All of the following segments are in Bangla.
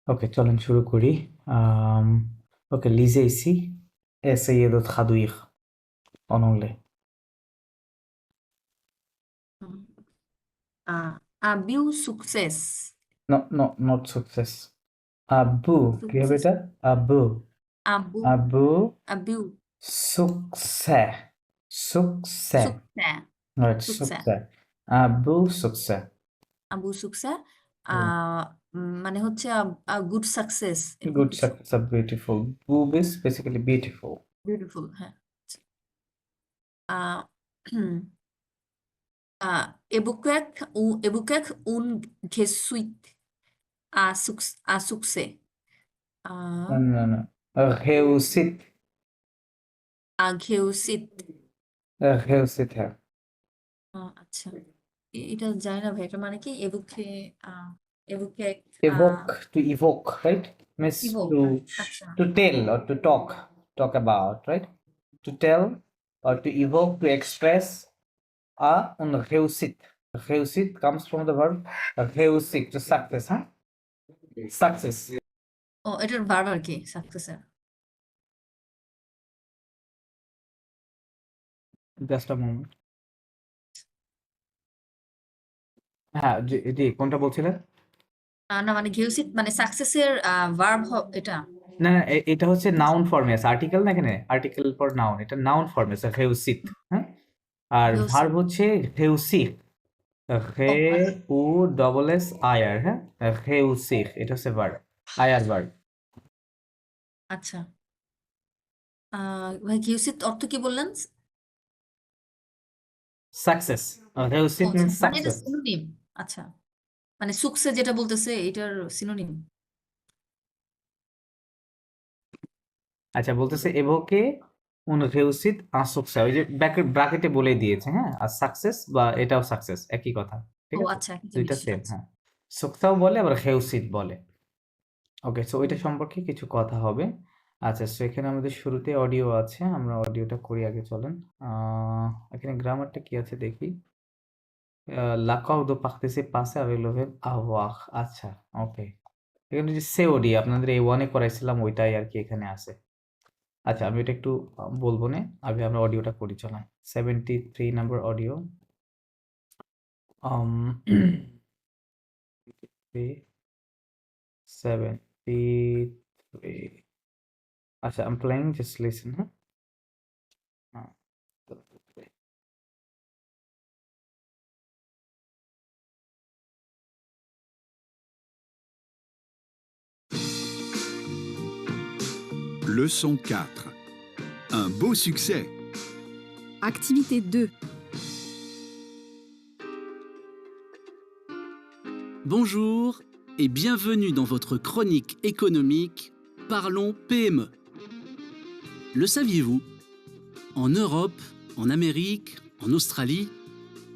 اوكي চলেন শুরু করি اوكي lese ici essayez de traduire en anglais. Abiu success. No, no, not success. Abu কি হবে Success. এটা? Abu Abu. Abu Abiu. success success Success. right Success. success Abu success Abu success. মানে হচ্ছে গুড সাকসেস এরকম good কিছু। success beautiful boob is basically beautiful. Beautiful, হ্যাঁ। আহ, হুম, ebuquec un gesuit a succès. No, no, no. réussite A geusit। réussite है আচ্ছা, এটা জানি না ভাই, এটা মানে কি? এবুকেক evoke to evoke, right? Means evoke. to আচ্ছা, tell or to talk about, right? To tell or to evoke, to express un réussite. Réussite comes from the verb réussite, to success, huh? Success. ও এটার ভার্ব আর কি সাকসেসের। Just a moment. হ্যাঁ জি জি কোনটা বলছিলেন? না মানে গেউসিট মানে সাকসেসের ভার্ব এটা। না না এটা হচ্ছে নাউন ফর্মে আছে, আর্টিকেল না, এখানে আর্টিকেল পর নাউন, এটা নাউন ফর্মে আছে রেউসিত, হ্যাঁ। আর গেউসিট। ভার্ব হচ্ছে রেউসির, রে ও উ ডবল এস আয়ার, হ্যাঁ, রেউসির এটা হচ্ছে ভার্ব, আয়ার ভার্ব। আচ্ছা, ভাই গেউসিট অর্থ কি বললেন? সাকসেস, ও রেউসিট আচ্ছা, মিন্স মানে এটা সাকসেস। সিনোনিম। আচ্ছা, মানে সুকসে যেটা বলতেছে এটার সিনোনিম। আচ্ছা বলতেছে এভোকে উন রেউসিত আসুকসা, ওই যে ব্র্যাকেটে বলে দিয়েছে, হ্যাঁ, আর সাকসেস বা এটাও সাকসেস একই কথা, ঠিক ও আছে, আচ্ছা, একই দুইটা জিনিস। সেম, আচ্ছা। হ্যাঁ। সুকসাও বলে আবার হেউসিত বলে। ওকে, সো ওইটা হুম। সম্পর্কে কিছু কথা হবে। আচ্ছা, সো এখানে আমাদের শুরুতে অডিও আছে, আমরা অডিওটা করি আগে, চলেন। এখানে গ্রামারটা কি আছে দেখি। l'accord de participer avec le verbe avoir, আচ্ছা, ওকে। এখানে যে সেওডি আপনাদের এই ওয়ানে করাইছিলাম ওইটাই আর কি এখানে আছে। আচ্ছা, আমি এটা একটু বলবো না, আগে আমরা অডিওটা করি, চলেন। 73 নাম্বার অডিও। 73। আচ্ছা, I'm playing, just listen, হ্যাঁ। হ্যাঁ, Leçon 4. Un beau succès. Activité 2. Bonjour et bienvenue dans votre chronique économique Parlons PME. Le saviez-vous? En Europe, en Amérique, en Australie,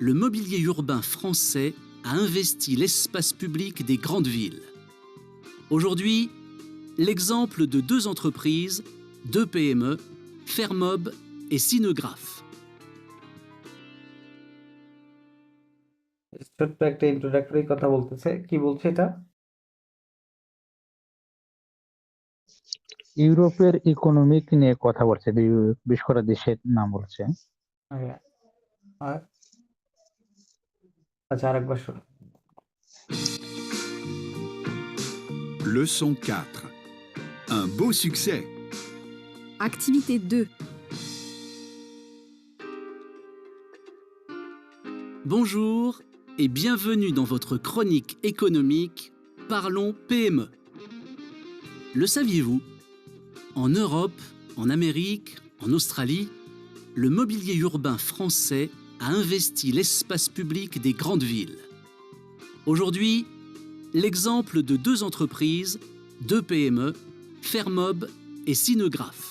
le mobilier urbain français a investi l'espace public des grandes villes. Aujourd'hui, l'exemple de deux entreprises, deux PME, Fermob et Cinegraph. ছোট্ট একটা ইন্ট্রোডাক্টরি কথা বলতেছে, কি বলছে এটা? ইউরোপের ইকোনমিক নিয়ে কথা বলছে, বিশেষ করে দেশের নাম বলছে। ওকে, আর আচ্ছা আরেকবার শুনুন। Leçon 4. Un beau succès. Activité 2. Bonjour et bienvenue dans votre chronique économique Parlons PME. Le saviez-vous? En Europe, en Amérique, en Australie, le mobilier urbain français a investi l'espace public des grandes villes. Aujourd'hui, l'exemple de deux entreprises, deux PME, Fermob et Cinegraph.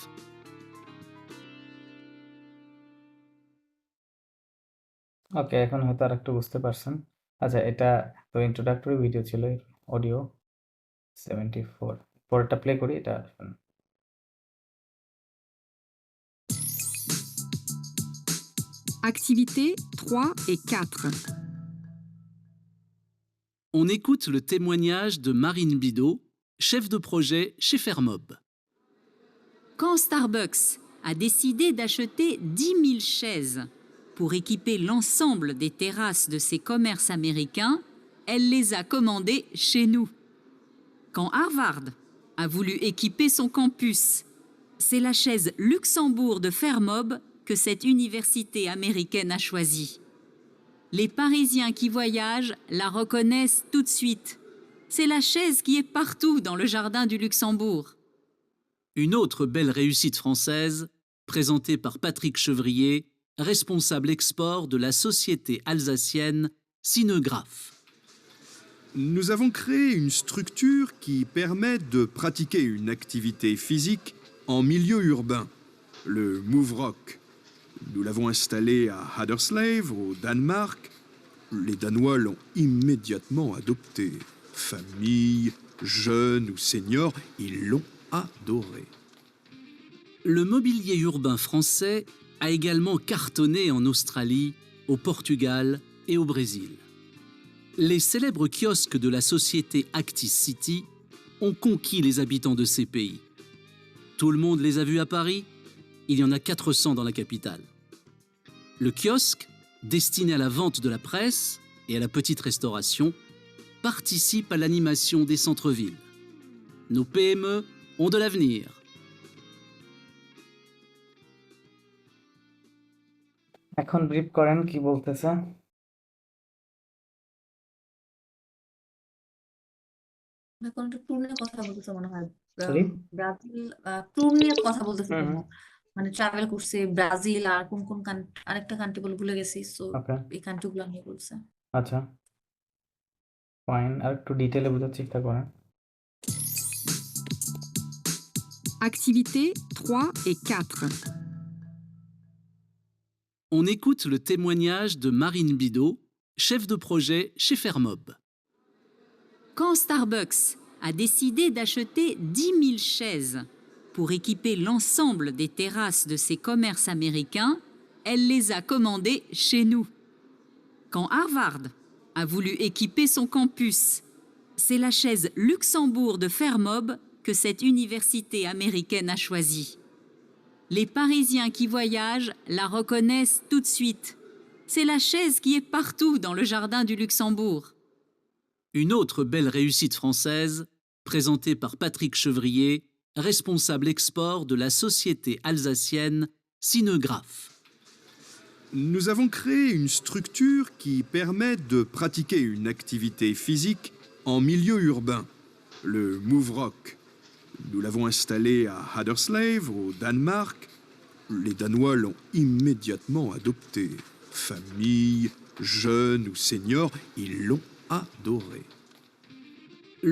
ওকে, এখন হয়তো আর একটু বুঝতে পারছেন। আচ্ছা, এটা তো ইন্ট্রোডাক্টরি ভিডিও ছিল, অডিও 74, পরেরটা প্লে করি, এটা শুনুন। Activités 3 et 4. On écoute le témoignage de Marine Bidot, chef de projet chez Fermob. Quand Starbucks a décidé d'acheter 10 000 chaises pour équiper l'ensemble des terrasses de ses commerces américains, elle les a commandées chez nous. Quand Harvard a voulu équiper son campus, c'est la chaise Luxembourg de Fermob que cette université américaine a choisie. Les Parisiens qui voyagent la reconnaissent tout de suite. C'est la chaise qui est partout dans le jardin du Luxembourg. Une autre belle réussite française, présentée par Patrick Chevrier, responsable export de la société alsacienne Cinegraph. Nous avons créé une structure qui permet de pratiquer une activité physique en milieu urbain, le Move Rock. Nous l'avons installé à Haderslev, au Danemark. Les Danois l'ont immédiatement adopté. Famille, jeunes ou seniors, ils l'ont adoré. Le mobilier urbain français a également cartonné en Australie, au Portugal et au Brésil. Les célèbres kiosques de la société Actis City ont conquis les habitants de ces pays. Tout le monde les a vus à Paris, il y en a 400 dans la capitale. Le kiosque, destiné à la vente de la presse et à la petite restauration, participe à l'animation des centres-villes. Nos PME ont de l'avenir. এখন ব্রিফ করেন কি বলতেছে। এখন একটা ট্যুর নিয়ে কথা বলতেছে মনে হয়। সরি। ব্রাজিল ট্যুর নিয়ে কথা বলতেছে হুম কোনো। মানে ট্রাভেল করছে ব্রাজিল আর কোন কোন আরেকটা কান্ট্রি বলে ভুলে গেছি। সো ওকে, এই কান্ট্রিগুলো নিয়ে বলছে। আচ্ছা ফাইন, আর একটু ডিটেইলে বোঝার চেষ্টা করেন। Activités 3 et 4. On écoute le témoignage de Marine Bidot, chef de projet chez Fermob. Quand Starbucks a décidé d'acheter 10 000 chaises pour équiper l'ensemble des terrasses de ses commerces américains, elle les a commandées chez nous. Quand Harvard a voulu équiper son campus, c'est la chaise Luxembourg de Fermob que cette université américaine a choisie. Les Parisiens qui voyagent la reconnaissent tout de suite. C'est la chaise qui est partout dans le jardin du Luxembourg. Une autre belle réussite française, présentée par Patrick Chevrier, responsable export de la société alsacienne Cinegraph. Nous avons créé une structure qui permet de pratiquer une activité physique en milieu urbain, le Move Rock. Nous l'avons installé à Haderslev, au Danemark. Les Danois l'ont immédiatement adopté. Famille, jeunes ou seniors, ils l'ont adoré.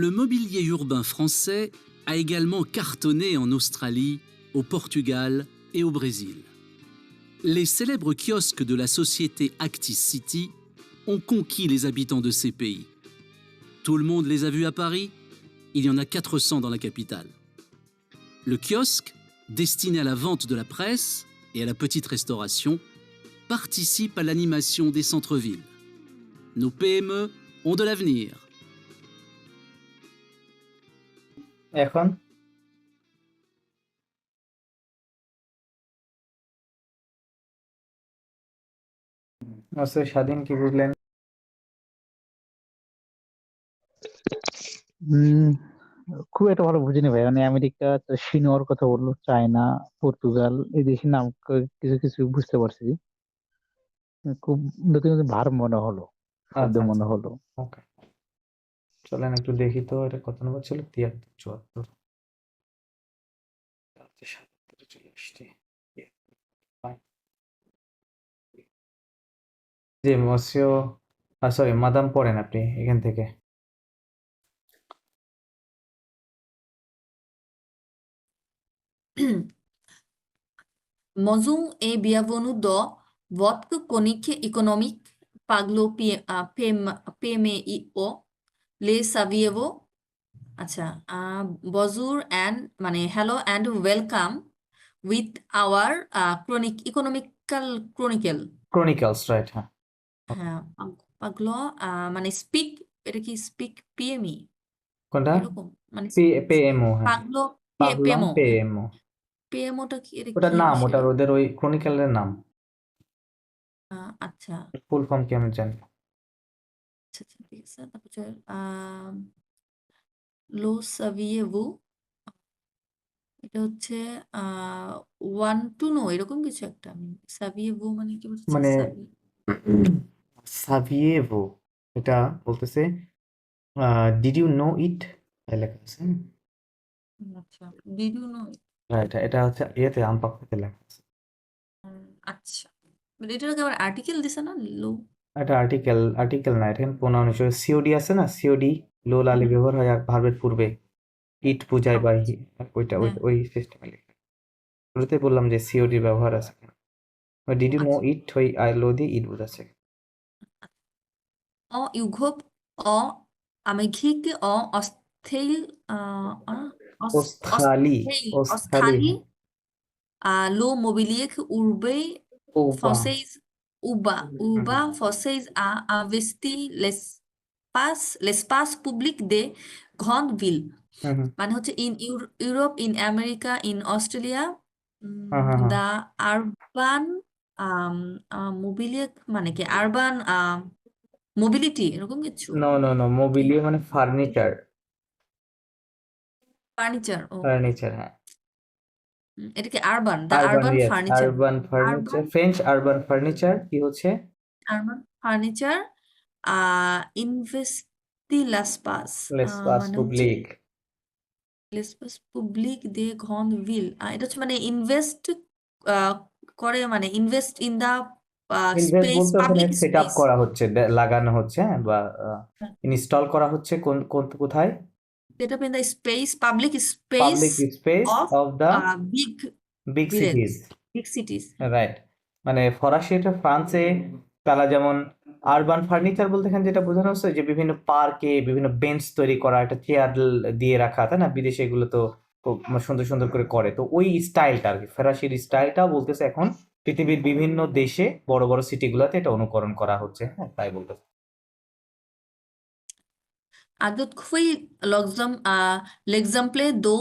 Le mobilier urbain français a également cartonné en Australie, au Portugal et au Brésil. Les célèbres kiosques de la société Actis City ont conquis les habitants de ces pays. Tout le monde les a vus à Paris, il y en a 400 dans la capitale. Le kiosque, destiné à la vente de la presse et à la petite restauration, participe à l'animation des centres-villes. Nos PME ont de l'avenir. এখন আচ্ছা, স্বাধীন কি বুঝলেন? খুব একটা ভালো বুঝিনি ভাই, মানে আমেরিকা তো সিনোয়ার কথা বললো, চায়না, পর্তুগাল এই দেশের নাম কিছু কিছু বুঝতে পারছি। খুব নতুন নতুন ভার মনে হলো, শব্দ আচ্ছা মনে আচ্ছা, হলো। ওকে চলেন একটু দেখি তো এটা কত নম্বর ছিল। 73, 74 77 চলে আসছে। Fine. জি মসিও, সরি মাদাম পড়েন আপনি এখান থেকে। Mozum e bienvenuto votre chronique économique par le PMEO. Les saviez-vous? আচ্ছা, bonjour and মানে hello and welcome with our chronicle. Chronicles, right, হ্যাঁ হ্যাঁ, পাগলো মানে স্পিক, এটা কি স্পিক পিএমই কোনটা? এরকম মানে PMO, হ্যাঁ, পাগলো পাগলং পেমো PMO। পেমোটা কি এটা ওটার কি নাম, বিষয়? ওটার ওদের ওই ক্রনিক্যালের নাম। আচ্ছা ফুল ফর্ম কি আমি জানি না। আচ্ছা আচ্ছা, ঠিক আছে। তারপর হচ্ছে লো সাভিয়েভু, এটা হচ্ছে ওয়ান টু নো এরকম কিছু একটা। আমি সাভিয়েভু মানে কি বলছে? মানে সাভিয়েভো, এটা বলতেছে ডিড ইউ নো ইট, লেখা আছে। আচ্ছা, ডিড ইউ নো? এটা হচ্ছে ইয়েতে আমপাক্ষতে লেখা আছে। আচ্ছা, মানে এটাকে আবার আর্টিকেল দিছে না লো? এটা আর্টিকেল না, এটা প্রোনাউন হিসেবে সিওডি আছে না, সিওডি লো লালি ব্যবহার হয় ভার্বের পূর্বে, ইট বুঝায় বা ওইটা হ্যাঁ। ওই সিস্টেমে লেখা। শুরুতে বললাম যে সিওডি ব্যবহার আছে। ডিড ইউ নো আচ্ছা। ইট, ওই আই লো দিয়ে ইট বোঝাচ্ছে। ইউঘব আমেঘিক অস্থিল ওস্থালি, অস্থালি হ্যাঁ। লো মোবিলিয়েক উর্বে ওবা। ফসেis uba fosseis a investi l'espace public de grande ville, হুম। মানে হচ্ছে in Europe, in America, in Australia, হ্যাঁ। দা আরবান মোবিলিয়েক মানে কি আরবান মোবিলিটি এরকম কিছু। নো, মোবিলিয়ে মানে ফার্নিচার। ফার্নিচার, ও ফার্নিচার, হ্যাঁ। এটা কি urban, the urban, urban yes, furniture, urban furniture, French urban furniture কি হচ্ছে? আরবান ফার্নিচার ইনভেস্টি লাসপাস, l'espace মানে হচ্ছে public। l'espace public de grande ville, এটা হচ্ছে মানে ইনভেস্ট করে, মানে invest in the invest space, বলতে ওখানে পাবলিক সেট আপ স্পেস। করা হচ্ছে, লাগানো হচ্ছে, হ্যাঁ, বা ইনস্টল করা হচ্ছে কোথায়? Set up in the space, public space public space of of the big big village, cities. Big cities. Right. মানে ফরাসি, এটা ফ্রান্সে তারা যেমন আরবান ফার্নিচার বলতে এখানে যেটা বোঝানো হচ্ছে যে বিভিন্ন পার্কে বিভিন্ন বেঞ্চ তৈরি করা, একটা চেয়ার দিয়ে রাখা, তাই না? বিদেশে এগুলো তো খুব সুন্দর সুন্দর করে করে, তো ওই স্টাইলটা আর কি, ফরাসির স্টাইলটা বলতেছে এখন পৃথিবীর বিভিন্ন দেশে বড় বড় সিটিগুলোতে এটা অনুকরণ করা হচ্ছে, হ্যাঁ, তাই বলতেছে। Adotquei l'exemple do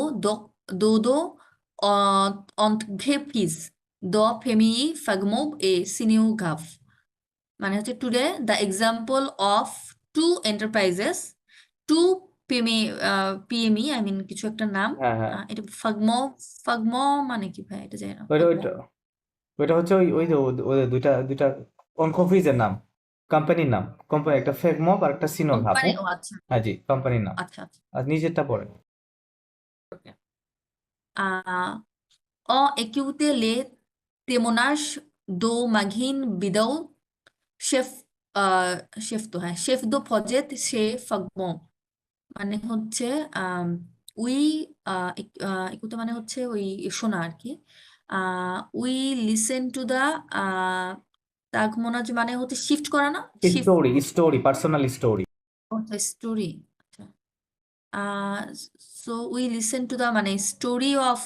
ontgepis do femii fagmob e sineugaf, মানে হচ্ছে today the example of two enterprises, two PME I mean কিছু একটা নাম। হ্যাঁ। এটা ফাগমো মানে কি ভাই, এটা জানি না। ওইটা ওইটা ওইটা হচ্ছে ওই ওই যে ওদের দুইটা দুইটা কফিজের নাম, কোম্পানির নাম, কোম্পানি একটা ফেগমপ আর একটা সিনোঘাপ, কোম্পানি, হ্যাঁ। ও আচ্ছা হ্যাঁ জি, কোম্পানির নাম। আচ্ছা আচ্ছা। আর নিজেরটা পড়ে। O écouter les témoignages do Maghin Bidou, chef chef de projet chez Fagmon, মানে হচ্ছে উই একুতে মানে হচ্ছে ওই শোনা আর কি। উই লিসেন টু দা তাগমোনাজ মানে হচ্ছে শিফট করা না, shift story, personal story. Story. আচ্ছা, so we listen to the মানে স্টোরি অফ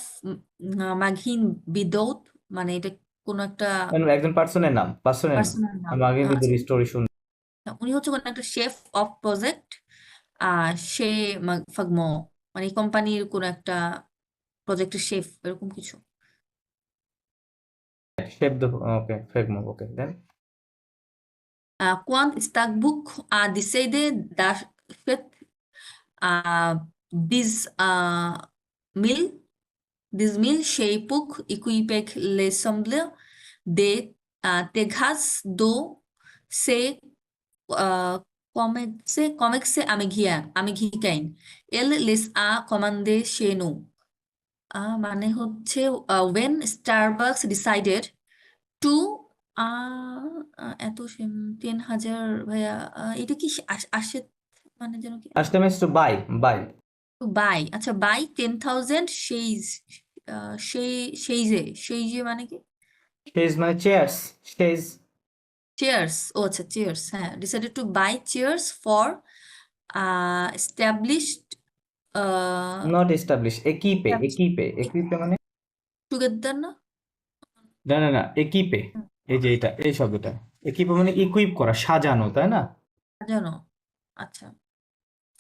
মাঘিন বিদৌত, মানে এটা কোনো একটা একজন পার্সনের নাম, পার্সোনাল নাম। আমি আগে কিন্তু আচ্ছা, স্টোরি শুনি। উনি হচ্ছে কোনো একটা শেফ অফ প্রজেক্ট সে ফাগমো, মানে কোম্পানির কোনো একটা প্রজেক্টের শেফ এরকম কিছু। শেপ দ্য, ওকে, ফেগমপ, okay, then. Quant Starbuck a décidé d'acheter uh, 10 000 chez Puck équipés l'ensemble de Texas do se comex américain. Elle les a commandé chez nous. মানে হচ্ছে when Starbucks decided টু এত 10,000 ভাইয়া, এটা কি আসে মানে যেন কি আসতে মিনস টু বাই। বাই, আচ্ছা বাই 10,000 সেই যে মানে কি চেজ মানে চেয়ার্স, চেজ। চেয়ার্স, ও আচ্ছা চেয়ার্স, হ্যাঁ, decided to buy chairs for established not establish, একিপে মানে টুগেদার না, না, একিপে, এই যে এটা, এই শব্দটা একিপে মানে ইকুইপ করা, সাজানো, তাই না? জানো, আচ্ছা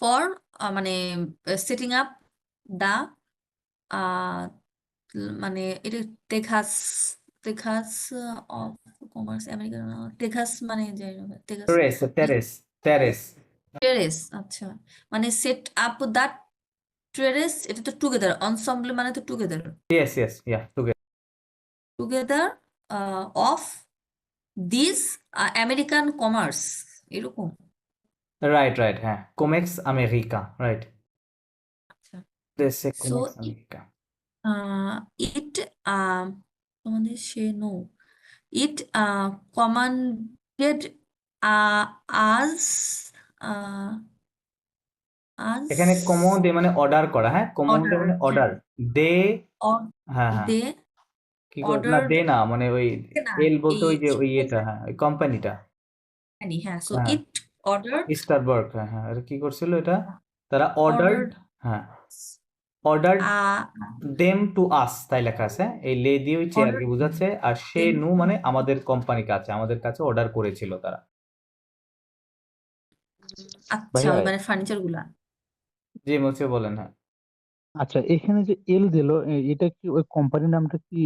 ফর মানে সেটিং আপ দা মানে এটা Texas Texas of commerce American Texas মানে যাই হোক টেক্সাস টেরেস টেরেস আচ্ছা মানে সেট আপ দ্যাট টেরেস এটা তো টুগেদার অনসম্বল মানে তো together yes yeah together of this American commerce এরকম right হ্যাঁ comex america right আচ্ছা দেশে সো comex america ইট তোমাদের সে নো ইট কমান্ডেড আজ আজ এখানে কমোডে মানে অর্ডার করা হ্যাঁ কমোডে অর্ডার মানে অর্ডার দে হ্যাঁ দে কি করে না ordered দে না মানে ওই না এল বলতে ওই যে it ওই was এটা হ্যাঁ ওই কোম্পানিটা হ্যাঁ সো হ্যাঁ ইট ordered স্টারবার্গ হ্যাঁ আর কি করছিল এটা তারা অর্ডার্ড হ্যাঁ ordered uh, them to us তাই লেখা আছে এই লে দিয়ে ওই চেয়ারকে ordered বোঝাচ্ছে আর সে them নু মানে আমাদের কোম্পানির কাছে আমাদের কাছে অর্ডার করেছিল তারা আচ্ছা ভাইয়া ওই মানে ফার্নিচার গুলা জি মুছে বলেন হ্যাঁ আচ্ছা এখানে যে এল দিল এটা কি ওই কোম্পানির নামটা কি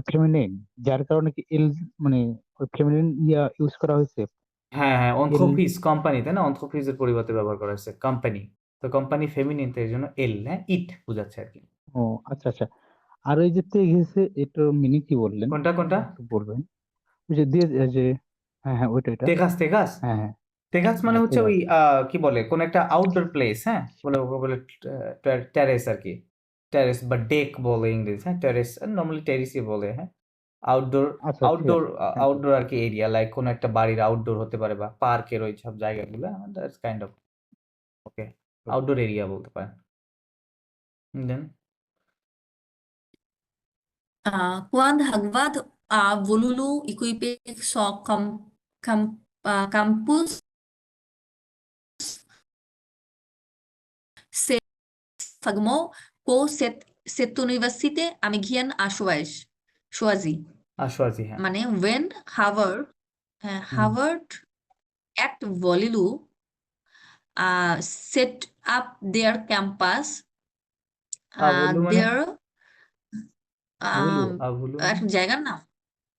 ফেমিনিন যার কারণে কি এল মানে ওই ফেমিনিন ইউজ করা হয়েছে হ্যাঁ এল অন্থ্রোপিস কোম্পানি তাই না অন্থ্রোপিসের পরিবর্তে ব্যবহার করা হয়েছে কোম্পানি তো কোম্পানি ফেমিনিন তো এর জন্য এল হ্যাঁ ইট বোঝাচ্ছে আর কি ও আচ্ছা আর ওই যে তে গেছে এটার মিনিং কি বললেন কোনটা একটু বলবেন ওই যে দিয়ে যে হ্যাঁ ওইটা টেকাস হ্যাঁ টেকাস মানে হ্যাঁ হচ্ছে ঠিক ওই আছে কি বলে কোন একটা আউটডোর প্লেস হ্যাঁ বলে ওকে বলে টেরেস আর কি টেরেস বা ডেক বলে ইংরেজি হ্যাঁ টেরেস নর্মালি টেরিসই বলে হ্যাঁ আউটডোর আচ্ছা ঠিক আউটডোর আছে থ্যাংক ইউ আউটডোর আর কি এরিয়া লাইক কোন একটা বাড়ির আউটডোর হতে পারে বা পার্কের ওই সব জায়গাগুলো that's kind of okay outdoor area বলতে পারেন দেন quando Hagvad volulu equipe só campus se formou com set university amigian Schwazi আশোয়াজি হ্যাঁ মানে when Harvard at Volulu set up their campus আভুলু মানে their আভুলু একটা জায়গার নাম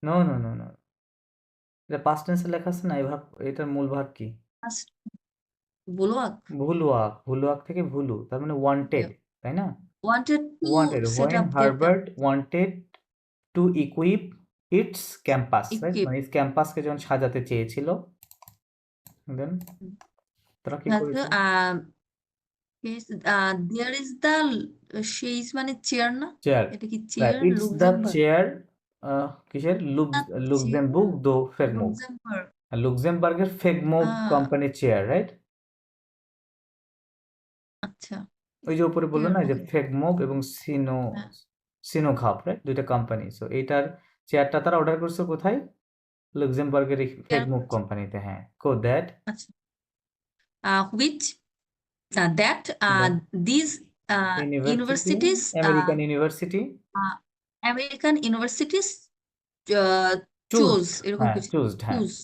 নো নো নো নো এটা পাস্ট টেন্সে লেখা আছে না এই ভাব এটার মূল ভাব কি বুলওয়াক ভুলুয়াক থেকে ভুলু তার মানে ওয়ান্টেড তাই না wanted to wanted set when up their Harvard wanted to equip its campus right equip মানে ক্যাম্পাসকে যখন সাজাতে চেয়েছিল then তারা কি করেছে yes, there is the she is মানে চেয়ার না চেয়ার এটা কি right chair it's the Luxembourg chair কিসের চেয়ার লুক্সেমবুর্গ দো ফেগমোগ লুক্সেমবার্গ লুক্সেমবার্গের ফেগমোগ কোম্পানির চেয়ার রাইট আচ্ছা ওই যে উপরে বললো না যে ওকে ফেগমোগ এবং হ্যাঁ সিনোঘাপ রাইট দুইটা কোম্পানি সো এইটার চেয়ারটা তারা অর্ডার করছে কোথায় লুক্সেমবার্গের চেয়ার ফেগমোগ কোম্পানিতে হ্যাঁ কো দ্যাট আচ্ছা which that these universities American university American universities choose choose এরকম হ্যাঁ কিছু চুজড হ্যাঁ choose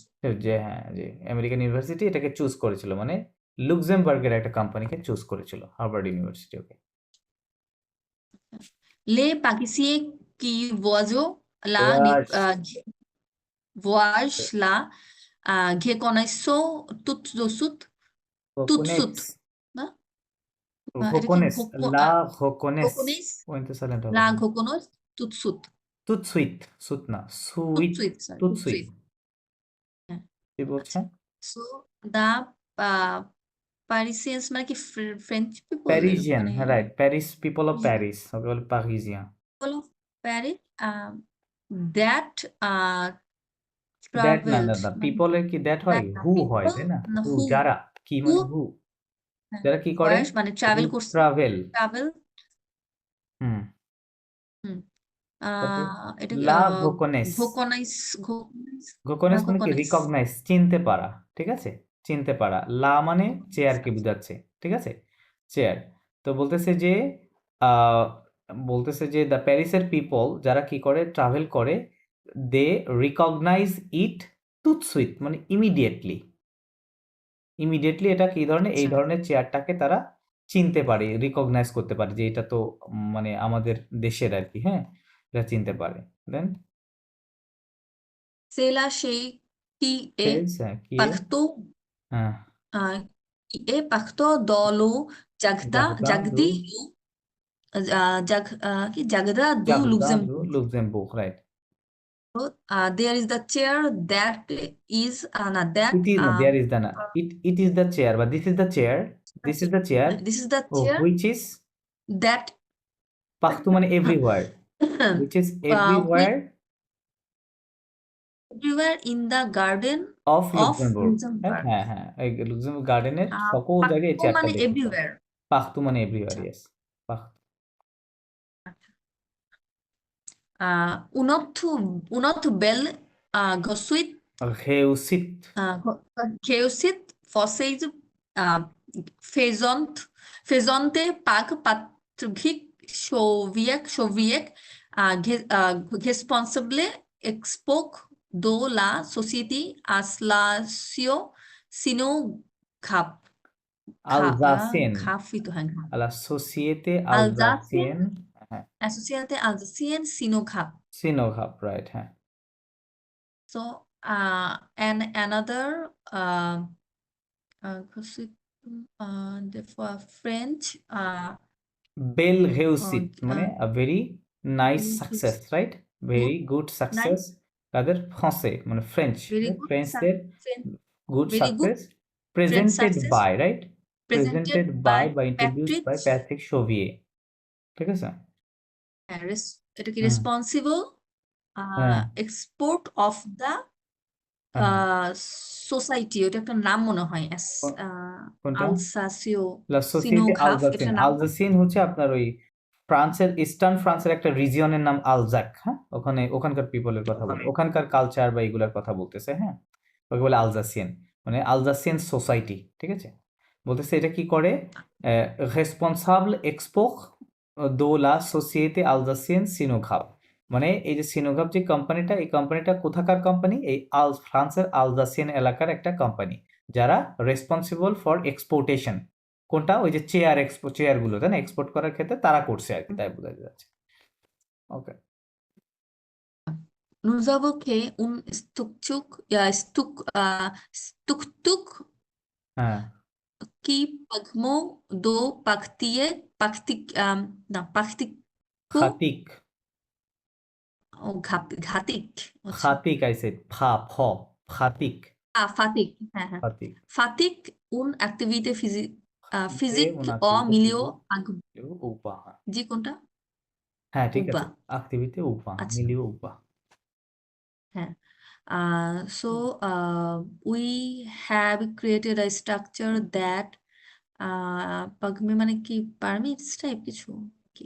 যে হ্যাঁ যে আমেরিকান ইউনিভার্সিটি এটাকে চুজ করেছিল মানে লুক্সেমবার্গের একটা কোম্পানিকে চুজ করেছিল হার্ভার্ড ইউনিভার্সিটি ওকে les pâtissiers qui voyagent là qui connaissent tout de suite না এটা কি হোকোনেস লা হোকোনেস Hokones ওইটা সাইলেন্ট হবে la Hokonos tout de suite তুত সুইট সুত না tout sweet de suite sorry তুত tout de সুইট suite হ্যাঁ কি বলছেন so the Parisians মানে কি ফ্রেঞ্চ পিপল প্যারিজিয়ান মানে হ্যাঁ right Paris people of Paris okay বলে Parisian people of Paris that that না traveled না মানে পিপলের কি দ্যাট হয় that হু হয় people তাই না না হু who যারা কি who মানে হু যারা কি করে voyage মানে ট্রাভেল হু করছে ট্রাভেল ট্রাভেল হুম তারপর এটা লা ভোকনেস ঘোকনাইস ভোকনেস মানে কি ঘোকনাইস রিকগনাইজ চিনতে পারা ঠিক আছে চিনতে পারা লা মানে চেয়ারকে বোঝাচ্ছে ঠিক আছে চেয়ার তো বলতেছে যে দ্য প্যারিসের পিপল যারা কি করে ট্রাভেল করে দে রিকগনাইজ ইট তুৎসুইট মানে ইমিডিয়েটলি ইমিডিয়েটলি এটা কি ধরনের, এই আচ্ছা ধরনের চেয়ারটাকে তারা চিনতে পারে, রিকগনাইজ করতে পারে যে এটা তো মানে আমাদের দেশের আর কি, হ্যাঁ, এটা চিনতে পারে। দেন সেলা সেই কি এ সেলস, হ্যাঁ, কি এ, পাখতো হ্যাঁ, কি এ পাখতো দলো জাগদা জাগদা দু জাগদি কি জাগদা দু জাগদা দু Luxembourg. Luxembourg, right. So, there is the chair that is that It is there is the it is the chair, but this is the chair, this is the chair this is the chair which is that পাখতু মানে everywhere, which is which everywhere everywhere in the garden of of Luxembourg, Luxembourg. হ্যাঁ হ্যাঁ, এই লুক্সেমবুর্গ গার্ডেনের সকল জায়গায় এই পাখতো চেয়ারটা মানে দেখতে পাবেন। everywhere. পাখতু মানে everywhere, আচ্ছা yes, পাখতু। Unot bel gosuit Reusit, Geosit Fosseis Fezonte Pag Patrick Soviet responsable expok do la société Aslasio Sino Cap Alsacien, Capito a la Société Alsacien Alsacienne, হ্যাঁ, Associate Alsacien Sino Cap. সিনোঘাপ, রাইট, হ্যাঁ। So, and another for French, বেল হেউসিট মানে a very nice very success, right, very good success, nice, তাদের ফ্রান্সে মানে French, very good ফ্রেঞ্চদের French, good very good success French presented success by, right, presented presented by by introduced by Patrick. Patrick শোভিয়ে, ঠিক আছে। এটা কি হুম, responsible হ্যাঁ, export of the হ্যাঁ, society, ওটা একটা নাম মনে হয় কোনটা, আলসাসিও লা সোসিয়েতে সিনোঘাফ, এটা আলজাসিন, নাম আলজাসিন হচ্ছে আপনার ওই ফ্রান্সের ইস্টার্ন ফ্রান্সের একটা রিজিয়নের নাম আলজাক, হ্যাঁ, ওখানে ওখানকার পিপলের কথা বলে, ওখানকার কালচার বা এগুলোর কথা বলতেছে, হ্যাঁ, ওকে বলে আলজাসিয়ান, মানে আলজাসিয়ান সোসাইটি, ঠিক আছে। বলতেছে এটা কি করে, রেসপন্সাবল এক্সপোক দো লা সোসিয়েতে আলজাসিয়ান সিনোঘাপ, মানে এই যে সিনোঘাপ যে কোম্পানিটা, এই কোম্পানিটা কোথাকার কোম্পানি, এই ফ্রান্সের আলজাসিয়ান এলাকার একটা কোম্পানি, যারা রেসপন্সিবল ফর এক্সপোর্টেশন, কোনটা, ওই যে চেয়ারগুলো তাই না, এক্সপোর্ট করার ক্ষেত্রে তারা করছে আর কি, তাই বোঝা যাচ্ছে। ওকে, Nous avons créé un tuk-tuk হ্যাঁ, qui pagmo do pactie না pactic খাতিক, ও ঘাতিক আচ্ছা খাতিক আইসে ফা ফ খাতিক, ফাতিক হ্যাঁ হ্যাঁ খাতিক, ফাতিক un activité Fate physique una o activité milieu physique upa, জি কোনটা হ্যাঁ ঠিক উবা আছে, activité upa, আচ্ছা milieu upa, হ্যাঁ so we have created a structure that পাগমে মানে কি পারমিটস টাইপ কিছু কি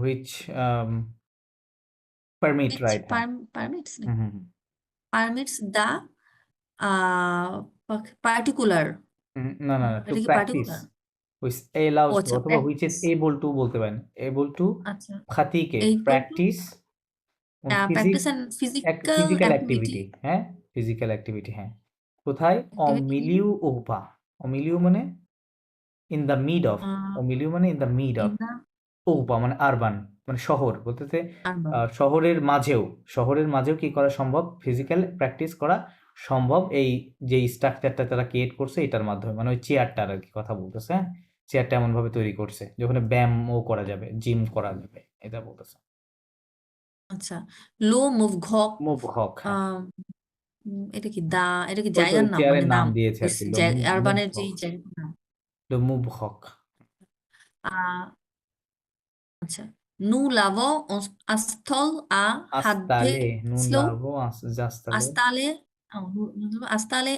which permit, which right, হ্যাঁ, permits হুম হুম হুম। permits the particular না না to এটা কি practice, particular which allows O to, আচ্ছা অথবা which is practice able to বলতে পারেন, able to আচ্ছা খাতিকে এই তো practice practice and physical physical activity activity, হ্যাঁ, physical activity, হ্যাঁ, কোথায়, en activity milieu upa, en milieu মানে in the mid of, en milieu মানে in the mid of, in the উপা মানে আরবান মানে শহর বলতেছে, urban শহরের মাঝেও কি করা সম্ভব, ফিজিক্যাল প্র্যাকটিস করা সম্ভব, এই যে স্ট্রাকচারটা তারা ক্রিয়েট করছে এটার মাধ্যমে, মানে ওই চেয়ারটার আর কি কথা বলতেছে, হ্যাঁ, চেয়ারটা এমন ভাবে তৈরি করছে যে ওখানে ব্যায়ামও করা যাবে, জিম করা যাবে, এটা বলতেছে। আচ্ছা লো মুভ ঘক মুভ হক, হ্যাঁ, এটা কি এটা কি ওই তো জায়গার ওই নাম চেয়ারের মানে নাম নাম দিয়েছে ওই আর কি, মুভ আরবানের যে হক, জায়গার নাম মুভ হক, আহ, আচ্ছা নু লাভো আস্থল হাদে আস্তালে নুন স্লো লাভো জাস্তালে আস্তালে আস্তালে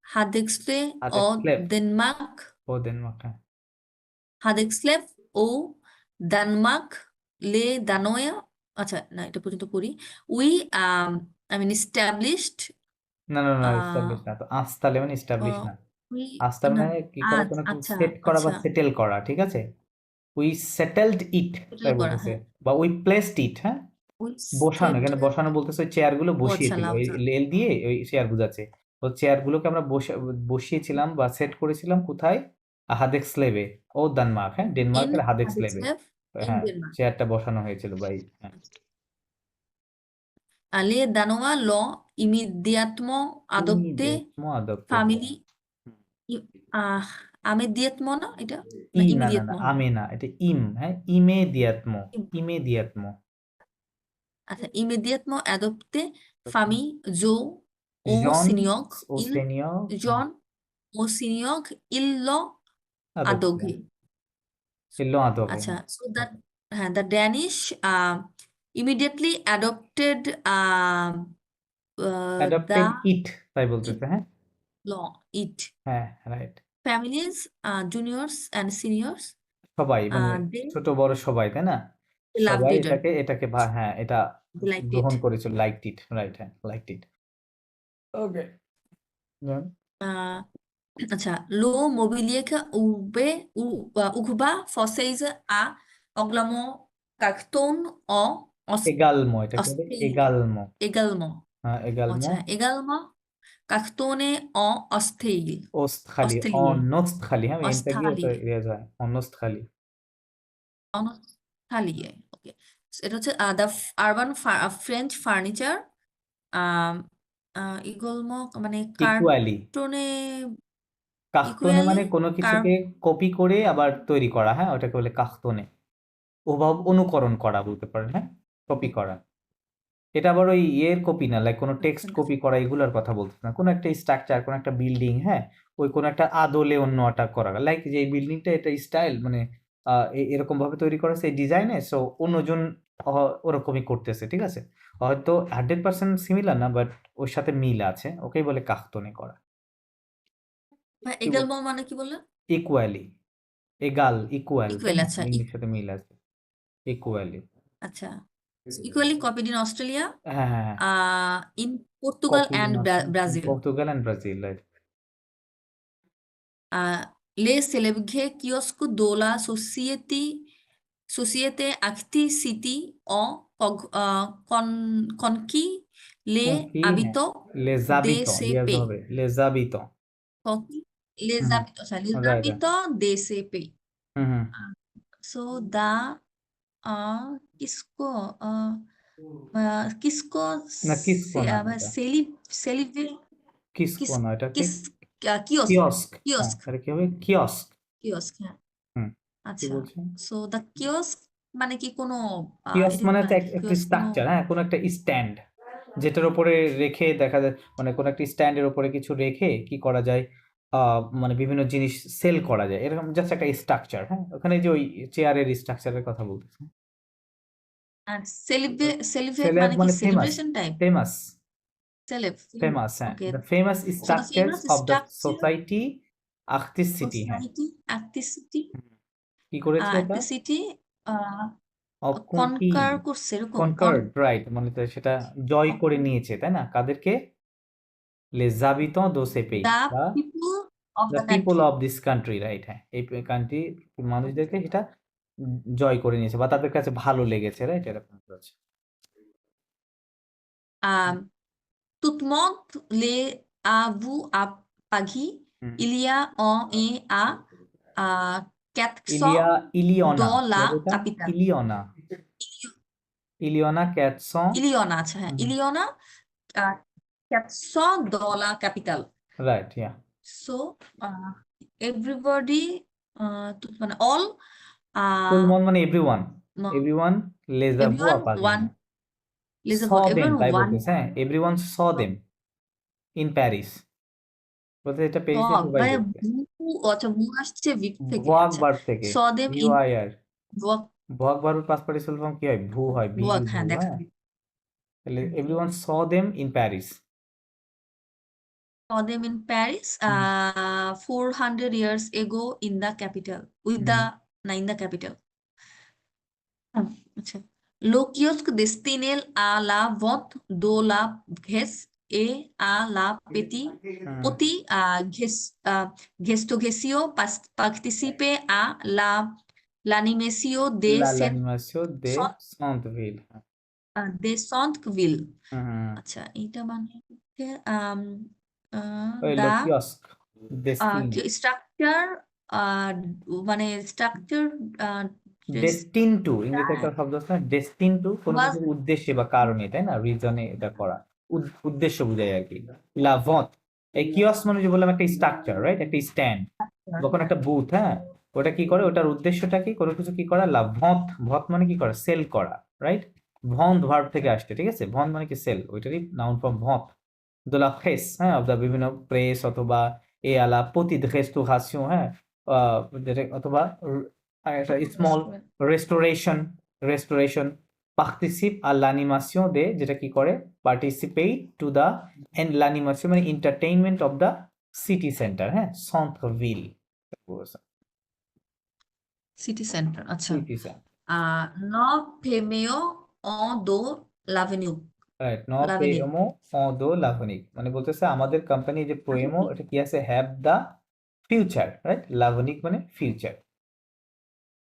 হাদেক্সলে ও হাদেক্সলেপ ডেনমার্ক ও ডেনমার্ক, হ্যাঁ, হাদেক্সলেপ ও ডেনমার্ক লে দানোয়া আচ্ছা না এটা পর্যন্ত পড়ি উই আই মিন established না না না আহ এস্টাবলিশ না তো, আস্তালে মানে এস্টাবলিশ না, উই আস্তার না মানে কি করা, কোনো কিছু আচ্ছা সেট করা বা আচ্ছা সেটেল করা, ঠিক আছে, উই সেটেলড ইট settle তাই করা বলতেছে, হ্যাঁ বা উই প্লেসড ইট, হ্যাঁ, উই বসানো, এখানে settled বসানো বলতেছে ওই চেয়ারগুলো ও বসিয়ে আচ্ছা দিল, ওই লাভটা লেল দিয়ে ওই চেয়ার বুঝাচ্ছে, ও চেয়ারগুলোকে আমরা বসিয়েছিলাম বা সেট করেছিলাম কোথায়? হাদেক্সলেভে ও ডেনমার্ক, হ্যাঁ, in ডেনমার্কের হাদেক্সলেভে। Hadexlev in হ্যাঁ, Denmark. চেয়ারটা বসানো হয়েছিল বাই, হ্যাঁ। Les Danois l'ont immédiatement adopté ইমিডিয়েটমো আদপ্তে, family immédiatement না এটা না না, immédiatement হবে আমে না, এটা হ্যাঁ, ইমেডিয়াতমো, ইমেডিয়াতমো। আচ্ছা immédiatement adopté famille Jo au জন Seigneur ও il senior John au Seigneur ils l'ont আদপ্তে, adopté. ছিল আদবে, আচ্ছা so that the Danish immediately adopted adopted the ইট, তাই বলতেছে, হ্যাঁ, law it হ্যাঁ, right. families juniors and seniors সবাই মানে they ছোট বড় সবাই, তাই না? loved সবাই it or এটাকে হ্যাঁ, এটা they liked it. গ্রহণ করেছিল, লাইকড ইট, রাইট, হ্যাঁ, লাইকড ইট। ওকে, আচ্ছা lo mobilier ucuba vocês a oglammo carton o এগালমো, এটাকে বলে hostil এগালমো, également হ্যাঁ, এগালমো, আচ্ছা également cartonne o hostile ওস্তখালি, hostilier অনস্তখালি, হ্যাঁ, এনটা গিয়ে ওটা hostilier ইয়ে যায়, অনস্তখালি। hostilier ওকে এটা হচ্ছে the urban French furniture এগুলো মানে ইকুয়ালি, কার্টনে কাখতনে মানে equally কোনো কিছুকে কপি করে আবার তৈরি করা, হ্যাঁ, ওটাকে বলে কাখতনে। অনুকরণ করা বলতে পারেন, হ্যাঁ, কপি করা। এটা আবার ওই ইয়ের কপি না, লাইক কোনো টেক্সট কপি করা এগুলোর কথা বলতেছে না, কোনো একটা স্ট্রাকচার, কোনো একটা বিল্ডিং, হ্যাঁ, ওই কোনো একটা আদলে অন্য একটা করা, লাইক যে এই বিল্ডিংটা এটা স্টাইল মানে এরকম ভাবে তৈরি করা সেই ডিজাইনে, সো অন্যজন ওরকমই করতেছে, ঠিক আছে, হয়তো 100% সিমিলার না, বাট ওর সাথে মিল আছে, ওকেই বলে কাখতনে করা। également মানে কি বললেন ইকুয়ালি, ইকুয়াল, equal আচ্ছা ইংলিশের সাথে মিল আছে, ইকুয়ালি। আচ্ছা equally copied in Australia হ্যাঁ, হ্যাঁ, in Portugal and Brazil Portugal and Brazil, right. les célèbres kiosques de la société Acti-City ont conquis les habitants les de habitants, ces yes pays. হবে, les habitants, Conquis les Mhm. habitants, les Right, right. habitants de ces pays. Hmm, hmm, So the किसको किसको না কিসকো না, এটা सेलिब्रेट কিসকো না, এটাকে कियोस्क কিয়স্ক, হ্যাঁ, कियोस्क এটা কি হবে, কিয়স্ক, কিওস্ক হ্যাঁ হুম, কি আচ্ছা বলছেন? সো দ্য কিওস্ক মানে কি কোনো কিয়স্ক এটা মানে কি হচ্ছে মানে একটা কিওস্ক কোনো স্ট্রাকচার, হ্যাঁ, কোনো একটা স্ট্যান্ড যেটার উপরে রেখে দেখা যায়, মানে কোনো একটা স্ট্যান্ডের উপরে কিছু রেখে কি করা যায়, মানে বিভিন্ন জিনিস সেল করা যায়, এরকম জাস্ট একটা স্ট্রাকচার, হ্যাঁ, ওখানে যে ওই চেয়ারের স্ট্রাকচারের কথা বলতেছে। আর সেলিব্রেট সেলেব মানে কি মানে ফেমাস, সেলিব্রেশন টাইপ ফেমাস, সেলেব ফেমাস, হ্যাঁ, okay the famous so the structures famous of the structure society আখতিস সিটি, হ্যাঁ, সোসাইটি অ্যাক্টিসিটি কি করেছে এটা, অ্যাক্টিসিটি অকুন্টি, কনকার করছে এরকম কনকার্ড, রাইট, মানে তো সেটা জয় করে নিয়েছে, তাই না, কাদেরকে, les habitants de ce pays, the বা people of the the people country of this country, right, হ্যাঁ, এই কান্ট্রি মানুষদেরকে সেটা জয় করে নিয়েছে বা তাদের কাছে ভালো লেগেছে, রাইট, এরকম করেছে। Tout le monde les a vu à Paris. Hmm. Il y a à 400 Ileana, dans la কি হবে এটা? capitale. ইলিয়না 400, Iliona আচ্ছা হ্যাঁ হুম, Iliona 400 dans la capitale. Right, yeah, So everybody মানে all tout le monde মানে everyone, no, everyone les a vus à everyone Paris, one les saw them, everyone তাই one বলতেছে, হ্যাঁ, everyone saw them in Paris, বলতে এটা প্যারিসে dog সবাই মানে দেখছে, আচ্ছা ভু আসছে ভিপ থেকে ভোয়াক আচ্ছা ভার্ব থেকে, saw them in VOIR, ভুয়া ভোয়াক ভার্বের পাস্ট পার্টিসিপল ফর্ম কি হয়, ভু হয়, ভুয়া ভু, হ্যাঁ দেখা হ্যাঁ, তাহলে everyone saw them in Paris, saw them in Paris hmm, 400 years ago in the capital with the in the capital আচ্ছা le kiosque destiné à la vente de la graisse et à la petit gestogesio participer à l'animation de l'animation de Centreville, de Centreville হুম, আচ্ছা এইটা মানে হচ্ছে ওই হলো the কিয়স্ক, ডেস্টিন, structure মানে structure ডেস্টিন টু, ইংরেজিতে একটা শব্দ আছে না, ডেস্টিন টু, কোনো was কিছুর উদ্দেশ্যে বা কারণে, তাই না, রিজনে এটা করা, উদ্দেশ্য বোঝায় আর কি। লাভত, এই কিয়স্ক মানে যে বললাম একটা স্ট্রাকচার, রাইট, একটা স্ট্যান্ড বা কোনো একটা বুথ, হ্যাঁ, ওটা কি করে, ওটার উদ্দেশ্যটা কি, কোনো কিছু কি করা, লাভত, ভত মানে কি করা, সেল করা, রাইট, ভন্ড ভার্ব থেকে আসছে, ঠিক আছে, ভন্ড মানে কি সেল, ওইটারই নাউন ফর্ম ভত। de la presse, হ্যাঁ, of the বিভিন্ন প্রেস অথবা à la petite restauration, হ্যাঁ, অথবা একটা small restoration participe à l'animation de, যেটা কি করে, participate to the and l'animation মানে entertainment of the city center, হ্যাঁ, centre ville, city center, আচ্ছা। city center, No Pemeo on do l'avenue, right, ন l'avenue, পেয়েমো দো লাভনিক, মানে বলতেছে আমাদের কোম্পানি যে পোয়েমো, এটা কি আছে, হ্যাভ দা ফিউচার, রাইট, লাভনিক মানে ফিউচার।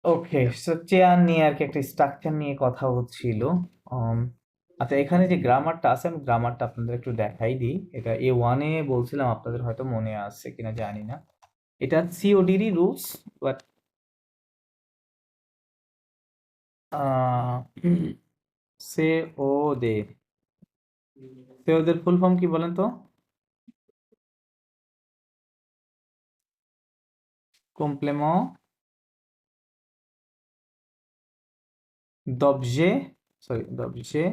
ওকে, সো চেয়ার নিয়ে আর কি একটা স্ট্রাকচার নিয়ে কথা হচ্ছিল। আচ্ছা, এখানে যে গ্রামারটা আছে, আমি গ্রামারটা আপনাদের একটু দেখাই দিই। এটা A1-এ বলছিলাম, আপনাদের হয়তো মনে আছে কিনা জানি না। এটা সিওডিরই রুলস, বাট সে ও দে, সে ওদের ফুল ফর্ম কি বলেন তো? কমপ্লেমেন্ট d'objet, sorry, d'objet,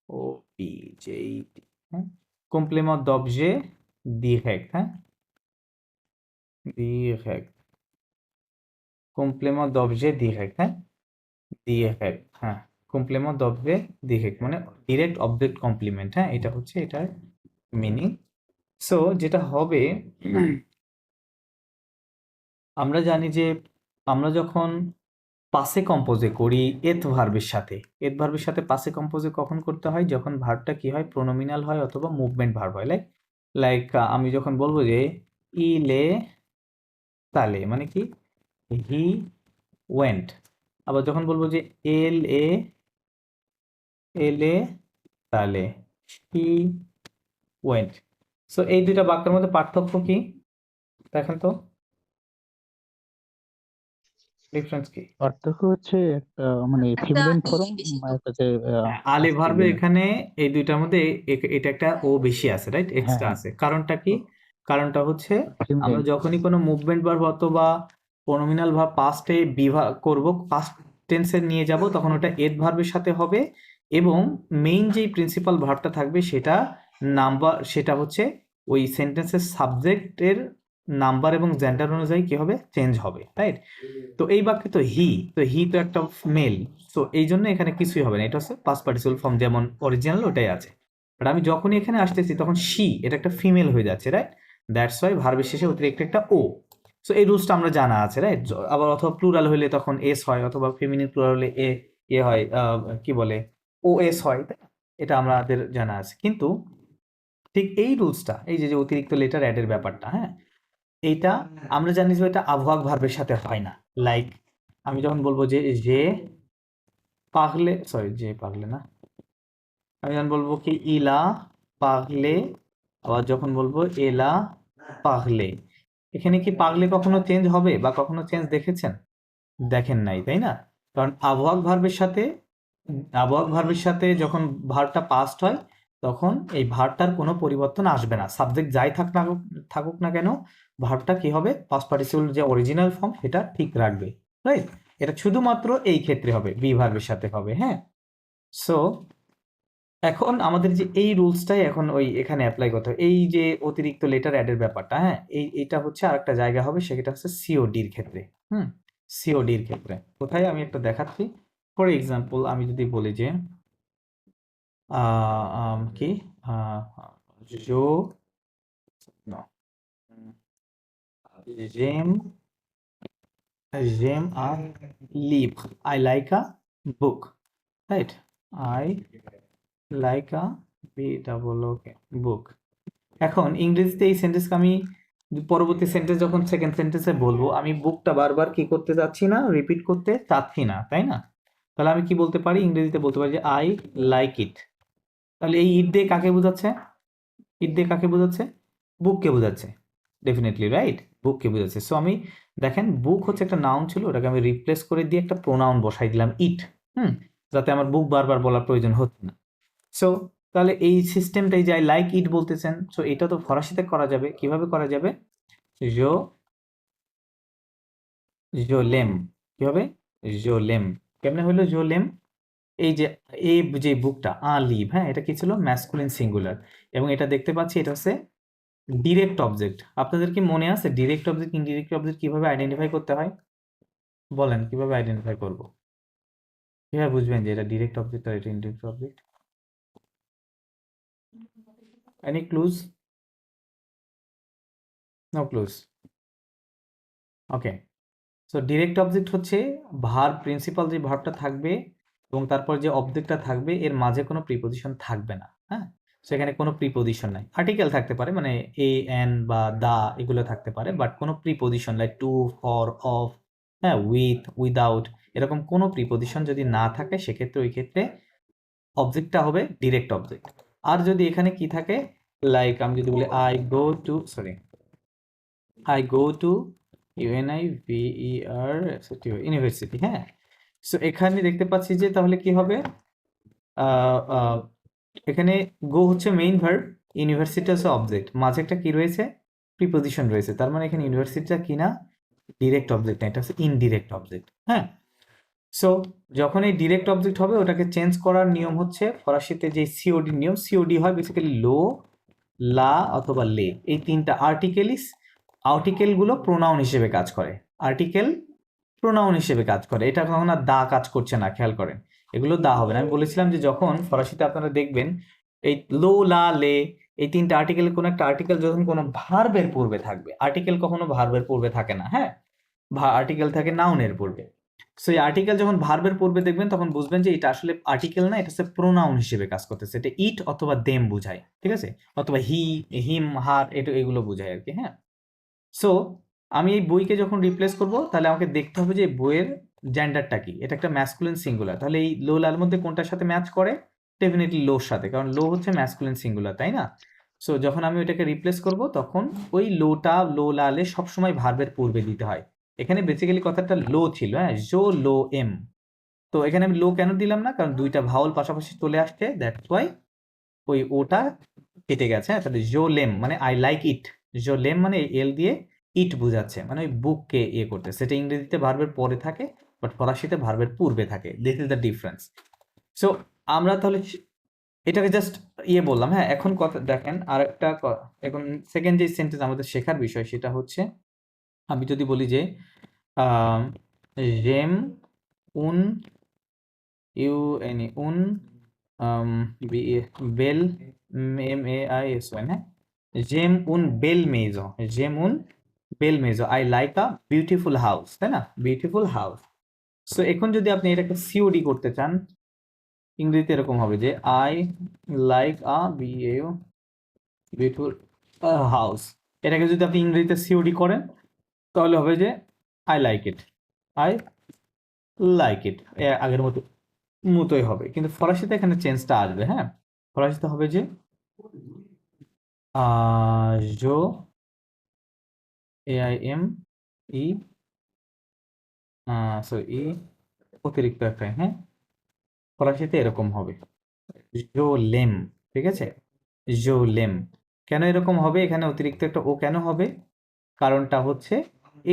OBJET, hein? Complément d'objet direct, hein? Direct. Complément d'objet direct, hein? Direct, হ্যাঁ, complément d'objet direct মানে direct object complement, হ্যাঁ, এটা হচ্ছে এটার মিনিং। সো যেটা হবে, আমরা জানি যে আমরা যখন পাসে কম্পোজে করি এথ ভার্বের সাথে পাসে কম্পোজে কখন করতে হয়, যখন ভার্বটা কি হয়, প্রোনোমিনাল হয় অথবা মুভমেন্ট ভার্ব হয়। লাইক আমি যখন বলবো যে ইলে তালে, মানে কি, হি ওয়েন্ট। আবার যখন বলবো যে এলে তালে, হি ওয়েন্ট। সো এই দুইটা বাক্যের মধ্যে পার্থক্য কি দেখেন তো, ডিফারেন্স কি? পার্থক্য হচ্ছে একটা মানে একটা ফিমেলিন ই ফর্ম, বেশি তো। একটা যে আলে ভার্বে masculine। এখানে এই দুইটার মধ্যে এটা একটা ও বেশি আছে, রাইট, হ্যাঁ এক্সট্রা হ্যাঁ, আছে। কারণটা কি? কারণটা হচ্ছে আমরা ফিমেলিন। যখনই কোনো মুভমেন্ট ভার্ব অথবা প্রনোমিনাল ভার্ব পাস্টে বিভাগ করব, পাস্ট টেন্সে নিয়ে যাব, তখন ওটা এড ভার্বের সাথে হবে, এবং মেইন যেই প্রিন্সিপাল ভার্বটা থাকবে সেটা হচ্ছে ওই সেন্টেন্সের সাবজেক্টের নাম্বার এবং জেন্ডার অনুযায়ী কি হবে, চেঞ্জ হবে, রাইট। তো এই বাক্যে তো হি তো একটা মেল, তো এই জন্য এখানে কিছুই হবে না, এটা হচ্ছে পাস্ট পার্টিসিপল ফর্ম যেমন অরিজিনাল ওটাই আছে। বাট আমি যখনই এখানে আসতেছি তখন এটা একটা ফিমেল হয়ে যাচ্ছে, রাইট, দ্যাটস ওয়াই ভার্বের শেষে অতিরিক্ত একটা ও। সো এই রুলসটা আমরা জানা আছে, রাইট। আবার অথবা প্লুরাল হলে তখন এস হয়, অথবা ফেমিনিন প্লুরাল হলে এ হয়, কি বলে, ও এস হয়, এটা আমাদের জানা আছে। কিন্তু ঠিক এই রুলসটা, এই যে অতিরিক্ত লেটার অ্যাডের ব্যাপারটা, হ্যাঁ, এইটা আমরা জানি যে এটা আবহাওয়া ভার্বের সাথে হয় না। লাইক আমি যখন বলবো যে পাগলে না, আমি যখন বলবো কি ইলা পাগলে, আবার যখন বলবো এলা পাগলে, এখানে কি পাগলে কখনো চেঞ্জ হবে বা কখনো চেঞ্জ দেখেছেন? দেখেন নাই, তাই না? কারণ আবহাওয়া ভার্বের সাথে যখন ভার্বটা পাস্ট হয়, তখন এই ভার্বটার কোনো পরিবর্তন আসবে না, সাবজেক্ট যাই থাকুক না কেন, ভার্বটা কি হবে, পাস্ট পার্টিসিপল যে অরিজিনাল ফর্ম সেটা ঠিক রাখবে, রাইট। এটা শুধুমাত্র এই ক্ষেত্রে হবে, বি ভার্বের সাথে হবে, হ্যাঁ। সো এখন আমাদের যে এই রুলসটাই এখন ওই এখানে অ্যাপ্লাই করতে হবে, এই যে অতিরিক্ত লেটার অ্যাডের ব্যাপারটা, হ্যাঁ, এটা হচ্ছে আরেকটা জায়গা হবে, সেটা হচ্ছে সিওডির ক্ষেত্রে। সিওডির ক্ষেত্রে কোথায় আমি একটা দেখাচ্ছি। ফর এক্সাম্পল আমি যদি বলি যে কি জো no j'aime un livre, I like a book, right, I like a book। এখন ইংরেজিতে এই সেন্টেন্সকে আমি পরবর্তী সেন্টেন্স যখন সেকেন্ড সেন্টেন্সে বলবো, আমি বুকটা বারবার কি করতে চাচ্ছি না, রিপিট করতে চাচ্ছি না, তাই না? তাহলে আমি কি বলতে পারি, ইংরেজিতে বলতে পারি যে আই লাইক ইট। তাহলে এই ইট দিয়ে কাকে বোঝাচ্ছে? ইট দিয়ে কাকে বোঝাচ্ছে? বুককে বোঝাচ্ছে, ডেফিনেটলি রাইট, বুককে বোঝাচ্ছে। সো আমি দেখেন বুক হচ্ছে একটা নাউন ছিল, ওটাকে আমি রিপ্লেস করে দিয়ে একটা প্রোনাউন বসাই দিলাম ইট, যাতে আমার বুক বারবার বলার প্রয়োজন হচ্ছে না। সো তাহলে এই সিস্টেমটাই যে আই লাইক ইট বলতেছেন, সো এটা তো ফরাসিতে করা যাবে, কিভাবে করা যাবে? জো জোলেম, কি হবে? জোলেম। কেমনে হলো জোলেম? এই যে বুকটা লিভ, হ্যাঁ, এটা কি ছিল? ম্যাসকুলিন সিঙ্গুলার, এবং এটা দেখতে পাচ্ছি এটা হচ্ছে ডিরেক্ট অবজেক্ট। আপনাদের কি মনে আছে ডিরেক্ট অবজেক্ট ইনডিরেক্ট অবজেক্ট কিভাবে আইডেন্টিফাই করতে হয়? বলেন কিভাবে আইডেন্টিফাই করব? কিভাবে বুঝবেন যে এটা ডিরেক্ট অবজেক্ট আর এটা indirect object? Any clues? No clues. Okay, so direct object হচ্ছে ভার্ব, প্রিন্সিপাল যে ভার্বটা থাকবে এবং তারপর যে অবজেক্টটা থাকবে এর মাঝে কোনো প্রিপোজিশন থাকবে না, হ্যাঁ। সেখানে কোনো প্রিপোজিশন নাই, আর্টিকেল থাকতে পারে, মানে এ এন বা দা এগুলো থাকতে পারে, বাট কোনো preposition like to, for, of, হ্যাঁ, উইথ, উইদাউট, এরকম কোনো প্রিপোজিশন যদি না থাকে সেক্ষেত্রে ওই ক্ষেত্রে অবজেক্টটা হবে ডিরেক্ট অবজেক্ট। আর যদি এখানে কি থাকে, লাইক আমি যদি বলি আই গো টু ইউনিভার্সিটি, হ্যাঁ। সো এখানে দেখতে পাচ্ছি যে তাহলে কি হবে, এখানে গো হচ্ছে মেইন ভার্ব, ইউনিভার্সিটি হচ্ছে অবজেক্ট, মাঝে একটা কি রয়েছে? প্রিপোজিশন রয়েছে, তার মানে এখানে ইউনিভার্সিটিটা কি না? ডিরেক্ট অবজেক্ট না, এটা হচ্ছে ইনডিরেক্ট অবজেক্ট, হ্যাঁ। সো যখন এই ডিরেক্ট অবজেক্ট হবে ওটাকে চেঞ্জ করার নিয়ম হচ্ছে ফরাসিতে যে সিওডি নিয়ম, সিওডি হয় বেসিক্যালি লো, লা অথবা লে, এই তিনটা আর্টিকেলগুলো প্রোনাউন হিসেবে কাজ করে, আর্টিকেল প্রোনাউন হিসেবে কাজ করে, এটা কখনো আর দা কাজ করছে না, খেয়াল করেন, এগুলো দা হবে না। আমি বলেছিলাম যে যখন ফরাসিতে আপনারা দেখবেন এই লো, লা, লে, এই তিনটা আর্টিকেল, কোনো একটা আর্টিকেল যখন কোনো ভার্বের পূর্বে থাকবে, আর্টিকেল কখনো ভার্বের পূর্বে থাকে না, হ্যাঁ, আর্টিকেল থাকে নাউনের পূর্বে। সো এই আর্টিকেল যখন ভার্বের পূর্বে দেখবেন তখন বুঝবেন যে এটা আসলে আর্টিকেল না, এটা হচ্ছে প্রোনাউন হিসেবে কাজ করতেছে, এটা ইট অথবা দেম বোঝায়, ঠিক আছে, অথবা হি, হিম, হার, এটা এগুলো বোঝায় আর কি, হ্যাঁ। সো আমি এই বইকে যখন রিপ্লেস করব তাহলে আমাকে দেখতে হবে যে বইয়ের জেন্ডারটা কি, এটা একটা ম্যাসকুলিন সিঙ্গুলার, তাহলে এই লো লার মধ্যে কোনটার সাথে ম্যাচ করে? ডেফিনেটলি লোর সাথে, কারণ লো হচ্ছে ম্যাসকুলিন সিঙ্গুলার, তাই না? সো যখন আমি ওইটাকে রিপ্লেস করব তখন ওই লোটা, লো লালে সবসময় ভার্বের পূর্বে দিতে হয়। এখানে বেসিক্যালি কথাটা লো ছিল, হ্যাঁ, জো লো এম। তো এখানে আমি লো কেন দিলাম না? কারণ দুইটা ভাওয়াল পাশাপাশি চলে আসছে, দ্যাটস ওয়াই ওই ওটা কেটে গেছে, হ্যাঁ। তাহলে জো লেম মানে আই লাইক ইট, জো লেম মানে এল দিয়ে ইট বোঝাচ্ছে, মানে ওই বুককে ইয়ে করতে, সেটা ইংরেজিতে ভার্বের পরে থাকে বাট ফরাসিতে ভার্বের পূর্বে থাকে, this is the difference. So আমরা তাহলে এটাকে জাস্ট ইয়ে বললাম, হ্যাঁ। এখন কথা দেখেন আরেকটা, এখন সেকেন্ড যে সেন্টেন্স আমাদের শেখার বিষয় সেটা হচ্ছে, আমি যদি বলি যে জেম উন উন বেল MAISON, হ্যাঁ, জেম উন বেল মেজো, জেম উন বেল মেজো, I like a beautiful house, তাই না, বিউটিফুল হাউস। সো এখন যদি আপনি এটাকে সিওডি করতে চান, ইংরেজিতে এরকম হবে যে I like a beautiful house, এটাকে যদি আপনি ইংরেজিতে সিওডি করেন তাহলে হবে যে I like it, I like ইট, আগের মতোই হবে, কিন্তু ফরাসিতে এখানে চেঞ্জটা আসবে, হ্যাঁ। ফরাসিতে হবে যে জো AIM ই ই অতিরিক্ত একটা, হ্যাঁ, ফরাসিতে এরকম হবে জোলেম, ঠিক আছে, জোলেম। কেন এরকম হবে? এখানে অতিরিক্ত একটা ও কেন হবে? কারণটা হচ্ছে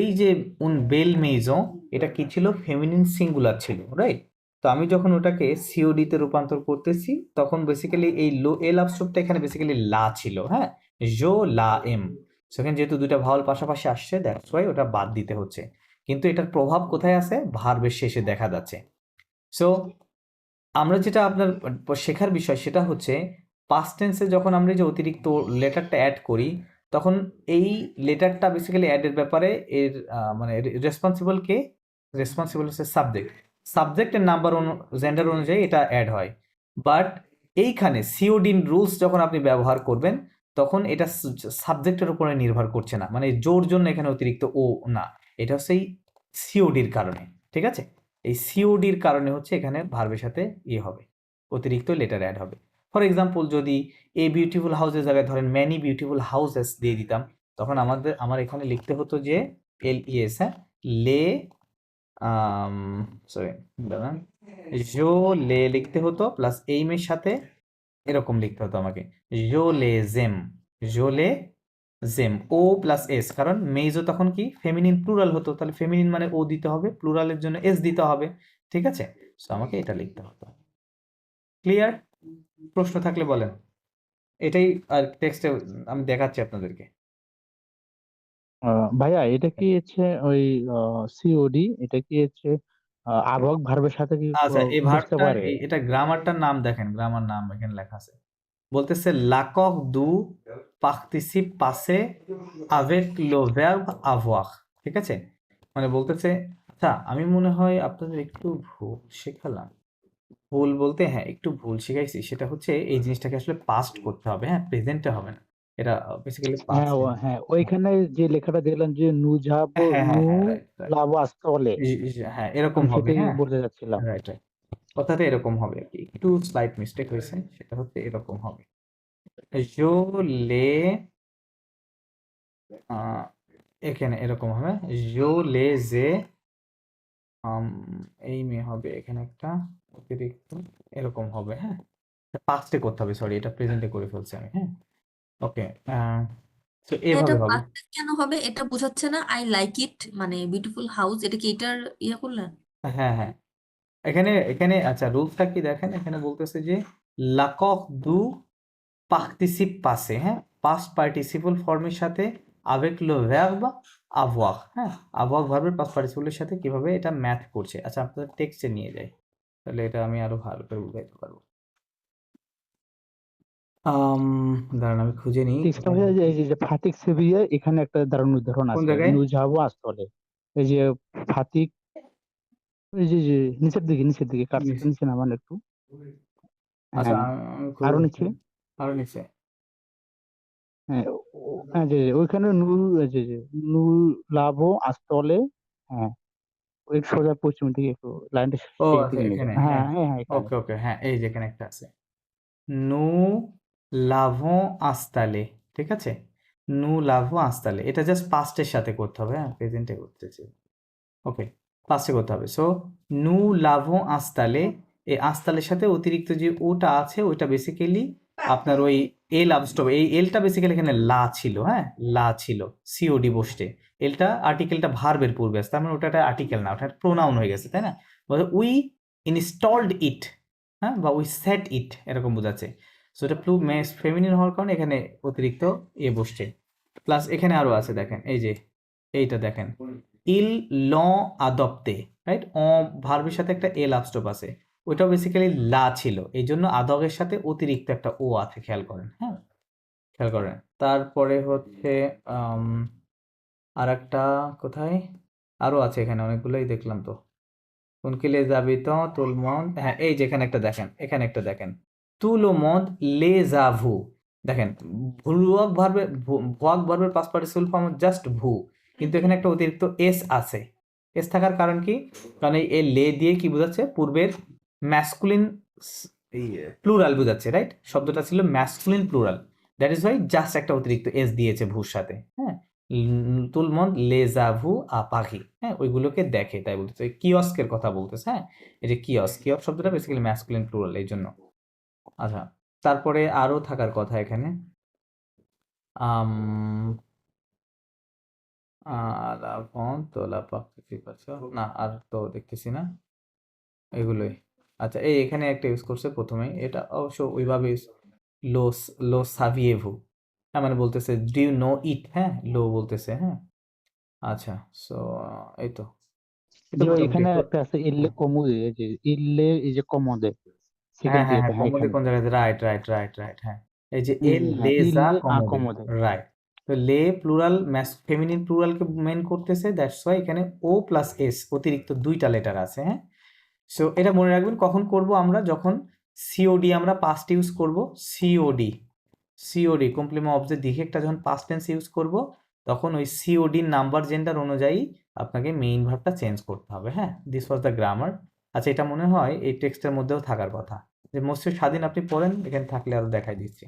এই যে উন বেল মেইজো, এটা কি ছিল? ফেমিনিন সিঙ্গুলার ছিল, রাইট? তো আমি যখন ওটাকে সিওডি তে রূপান্তর করতেছি তখন বেসিক্যালি এই লো এল আপস্ট্রোকটা এখানে বেসিক্যালি লা ছিল, হ্যাঁ, জো লা এম। সেখানে যেহেতু দুইটা ভাওয়াল পাশাপাশি আসছে দ্যাটস ওয়াই ওটা বাদ দিতে হচ্ছে, কিন্তু এটার প্রভাব কোথায় আছে? ভার্বের শেষে দেখা যাচ্ছে। সো আমরা যেটা আপনার শেখার বিষয় সেটা হচ্ছে পাস্ট টেন্সে যখন আমরা যে অতিরিক্ত লেটারটা অ্যাড করি তখন এই লেটারটা বেসিক্যালি অ্যাডের ব্যাপারে এর মানে রেসপন্সিবল কে? রেসপন্সিবল হচ্ছে সাবজেক্ট, সাবজেক্টের নাম্বার জেন্ডার অনুযায়ী এটা অ্যাড হয়। বাট এইখানে সিওডিন রুলস যখন আপনি ব্যবহার করবেন তখন এটা সাবজেক্টের উপরে নির্ভর করছে না, মানে জোর জন্য এখানে অতিরিক্ত ও না, এটা হচ্ছে এই সিওডির কারণে, ঠিক আছে। এই সিওডির কারণে হচ্ছে এখানে ভার্বের সাথে ইয়ে হবে, অতিরিক্ত লেটার অ্যাড হবে। ফর এক্সাম্পল যদি এ বিউটিফুল হাউসের জায়গায় ধরেন ম্যানি বিউটিফুল হাউসেস দিয়ে দিতাম, তখন আমার এখানে লিখতে হতো যে LES, হ্যাঁ, লে সরি দাঁড়ান, জো লে লিখতে হতো প্লাস এইমের সাথে এরকম লিখতে হতো আমাকে, জো লে জেম, জো লে জেম, ও প্লাস এস, কারণ মেইজো তখন কি ফেমিনিন প্লুরাল হতো, তাহলে ফেমিনিন মানে ও দিতে হবে, প্লুরালের জন্য এস দিতে হবে, ঠিক আছে? সো আমাকে এটা লিখতে হতো। ক্লিয়ার? প্রশ্ন থাকলে বলেন। এটাই আর টেক্সটে আমি দেখাচ্ছি আপনাদেরকে। ভাইয়া এটা কি হচ্ছে ওই সিওডি, এটা কি হচ্ছে আবহাওয়া ভার্বের সাথে কি আচ্ছা, এই বুঝতে ভার্বটা পারে? এটা গ্রামারটার নাম দেখেন, গ্রামার নাম এখানে লেখা আছে, বলতেছে লাকক দু পার্টিসিপ পাসে avec le verbe avoir, ঠিক আছে? মানে বলতেছে, আচ্ছা আমি মনে হয় আপনাদের একটু ভুল শেখালাম, ভুল বলতে হ্যাঁ একটু ভুল শিখাইছি, সেটা হচ্ছে এই জিনিসটাকে আসলে পাস্ট করতে হবে, হ্যাঁ প্রেজেন্টে হবে না, এটা বেসিক্যালি হ্যাঁ পাস্ট। হ্যাঁ, ওইখানে যে লেখাটা দেখলাম যে নু ঝাবো হ্যাঁ হ্যাঁ নু হ্যাঁ, রাইট রাইট, লাভো আস্তলে, হ্যাঁ এরকম আমি হবে, সেটাই হ্যাঁ বলতে যাচ্ছিলাম। রাইট রাইট, কথাটা এরকম হবে আর কি, একটু স্লাইট মিস্টেক হয়েছে, সেটা হচ্ছে এরকম হবে, জো লে এখানে এরকম হবে, জো লে জে এই মেয়ে হবে এখানে একটা অতিরিক্ত এরকম হবে, হ্যাঁ পাস্টে করতে হবে, সরি এটা প্রেজেন্টে করে ফেলছি আমি, হ্যাঁ ওকে, তো এটা এভাবে হবে। পাস্ট কেন হবে এটা বোঝাচ্ছে না, আই লাইক ইট মানে বিউটিফুল হাউস, এটা কি এটার ইয়ে করলেন? হ্যাঁ হ্যাঁ, এখানে এখানে আচ্ছা রুলসটা কি দেখেন, এখানে বলতেছে যে লাকক দু পার্টিসিপ পাসে, হ্যাঁ পাস্ট পার্টিসিপল ফর্মের সাথে avec le verbe avoir, হ্যাঁ avoir ভার্বের পাস্ট পার্টিসিপলের সাথে কিভাবে এটা ম্যাথ করছে। আচ্ছা আপনাদের টেক্সটে নিয়ে যাই, তাহলে এটা আমি আরো ভালো করে বুঝাইতে পারবো। দাঁড়ান আমি খুঁজে নিই টেক্সটটা কোথায় হয়ে আছে। যায় এই যে ফাতিক সেভিয়া, এখানে একটা দারুণ উদাহরণ কোন আছে, জায়গায়? নু ঝাবো আস্তলে, এই যে ফাতিক, এই যে নিচের দিকে কাটছে নিচে। নিচে নামান একটু, আচ্ছা হ্যাঁ আমি খুঁজে আরো নিচ্ছি, নিচে, আরো নিচে। হ্যাঁ হ্যাঁ যে ওইখানে নু, এই যে নু লাভো আস্তলে, হ্যাঁ ওই সোজা পশ্চিম দিকে একটু লাইনটা ও শেষের আচ্ছা দিকে নিয়ে এখানে, যান, হ্যাঁ হ্যাঁ হ্যাঁ হ্যাঁ এখানে। ওকে ওকে, হ্যাঁ এই যে এখানে একটা আছে, নু লাভো আস্তালে, ঠিক আছে, নু লাভো আস্তালে, এটা জাস্ট পাস্টের সাথে করতে হবে, হ্যাঁ প্রেজেন্টে করতেছি, ওকে পাস্টে করতে হবে। সো নু লাভো আস্তালে, এই আস্তালের সাথে অতিরিক্ত যে ওটা আছে ওইটা বেসিক্যালি আপনার ওই এল আবস্টপ, এই এলটা বেসিক্যালি এখানে লা ছিল, হ্যাঁ লা ছিল সিওডি বসতে, এলটা আর্টিকেলটা ভার্বের পূর্বে আছে, তার মানে ওটা একটা আর্টিকেল না, ওটা প্রোনাউন হয়ে গেছে, তাই না? উই ইনস্টলড ইট, হ্যাঁ বা উই সেট ইট এরকম বোঝাচ্ছে। সো এটা ফেমিনিন হওয়ার কারণে এখানে অতিরিক্ত এ বসছে, প্লাস এখানে আরো আছে দেখেন, এই যে এইটা দেখেন, ইল ল আদপ্তে, রাইট, ভার্বের সাথে একটা এল আপস্টপ আছে, ওইটাও বেসিক্যালি লা ছিল, এই জন্য আদকের সাথে অতিরিক্ত একটা ও আছে, খেয়াল করেন, হ্যাঁ খেয়াল করেন। তারপরে হচ্ছে আর একটা কোথায় আরো আছে, এখানে অনেকগুলোই দেখলাম তো, উনকিলে যাবি তো তুলমন্দ, হ্যাঁ এই যেখানে একটা দেখেন, এখানে একটা দেখেন, তুলমন্দ লে যাভু, দেখেন ভুয়াক ভার্বের পাস্ট পার্টিসিপল ফর্ম জাস্ট ভু, কিন্তু এখানে একটা অতিরিক্ত এস আছে, এস থাকার কারণ কি, কারণ এই লে দিয়ে কি বোঝাচ্ছে, পূর্বের ম্যাসকুলিন প্লুরাল বোঝাচ্ছে, রাইট, শব্দটা ছিল masculine plural, that is Y just একটা অতিরিক্ত এস দিয়েছে ভুর সাথে, হ্যাঁ তুলমন লেজাভু আপাঘি, হ্যাঁ ওইগুলোকে দেখে, তাই বলতেছে কিয়স্কের কথা বলতেছে, হ্যাঁ এই যে কিয়স্ক শব্দটা বেসিক্যালি ম্যাসকুলিন প্লুরাল এই জন্য। আচ্ছা তারপরে আরো থাকার কথা এখানে, আম না আর তো দেখতেছি না, এগুলোই। আচ্ছা এই এখানে একটা ইউজ করছে প্রথমে, এটা অবশ্য ওইভাবে লোস লো সাভিয়েভু, হ্যাঁ মানে বলতেছে ডু ইউ নো ইট, হ্যাঁ লো বলতেছে, হ্যাঁ আচ্ছা সো এই তো, এটা যে মোটামুটি এখানে একটা আছে ইল্লে কমুদে, এই যে ইল্লে এই যে কমোদে হ্যাঁ সেকেন্ড হ্যাঁ দিকে, হ্যাঁ হ্যাঁ কমোডে এখানে, কোন জায়গায়, রাইট রাইট রাইট রাইট, হ্যাঁ এই যে এই এল যে হ্যাঁ লেজা ইল্লে কমোডে, কমোদে, রাইট, তো লে প্লুরাল ফেমিনিন প্লুরালকে মেন করতেছে, দ্যাটস ওয়াই এখানে ও প্লাস এস অতিরিক্ত দুইটা লেটার আছে, হ্যাঁ সো এটা মনে রাখবেন কখন করব আমরা, যখন সিওডি আমরা পাস্ট ইউজ করব, সিওডি সিওডি কমপ্লিমেন্ট অবজেক্ট দেখে একটা যখন পাস্ট টেন্স ইউজ করব, তখন ওই সিওডির নাম্বার জেন্ডার অনুযায়ী আপনাকে মেইন ভার্বটা চেঞ্জ করতে হবে, হ্যাঁ দিস ওয়াজ দ্য গ্রামার। আচ্ছা এটা মনে হয় এই টেক্সটের মধ্যেও থাকার কথা, যে মসজিদ স্বাধীন আপনি পড়েন, এখানে থাকলে আরো দেখাই দিচ্ছি।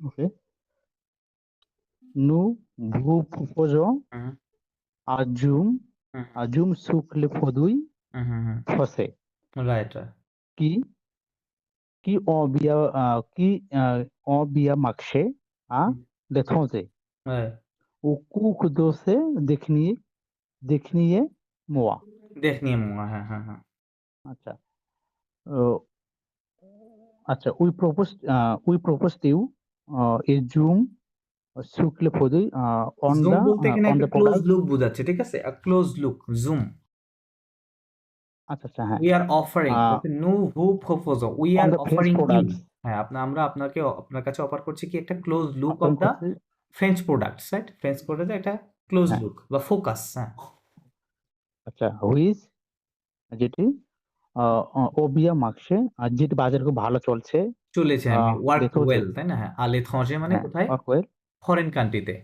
ওকে nu vu proposons হুম ajum হুম ajum sukle podui হুম হুম হুম fosse right ki ki obia makshe a letonze right o ku dose देखनिए मोआ। দেখ নিয়ে মনে হ্যাঁ হ্যাঁ হ্যাঁ আচ্ছা আচ্ছা we propose to you a zoom শুক্লে পদই on zoom the বলতে এখানে on একটা the ক্লোজ product। লুক বোঝাচ্ছে, ঠিক আছে? ক্লোজ লুক জুম আচ্ছা আচ্ছা হ্যাঁ we are offering know how proposal we on are the French offering you, products হ্যাঁ আমরা আপনার কাছে অফার করছি কি একটা close look of offering the করতে ফ্রেঞ্চ প্রোডাক্টস, রাইট? ফ্রেঞ্চ প্রোডাক্টে একটা ক্লোজ হ্যাঁ লুক বা ফোকাস, হ্যাঁ আচ্ছা হুইজ যেটি ওবিয়া মার্কসে যেটি বাজারে খুব ভালো চলছে চলেছে আমি ওয়ার্ক লেথোজে ওয়েল, তাই না? হ্যাঁ আলে থ্রজে মানে হ্যাঁ কোথায়? ওয়ার্কওয়েল ফরেন কান্ট্রিতে।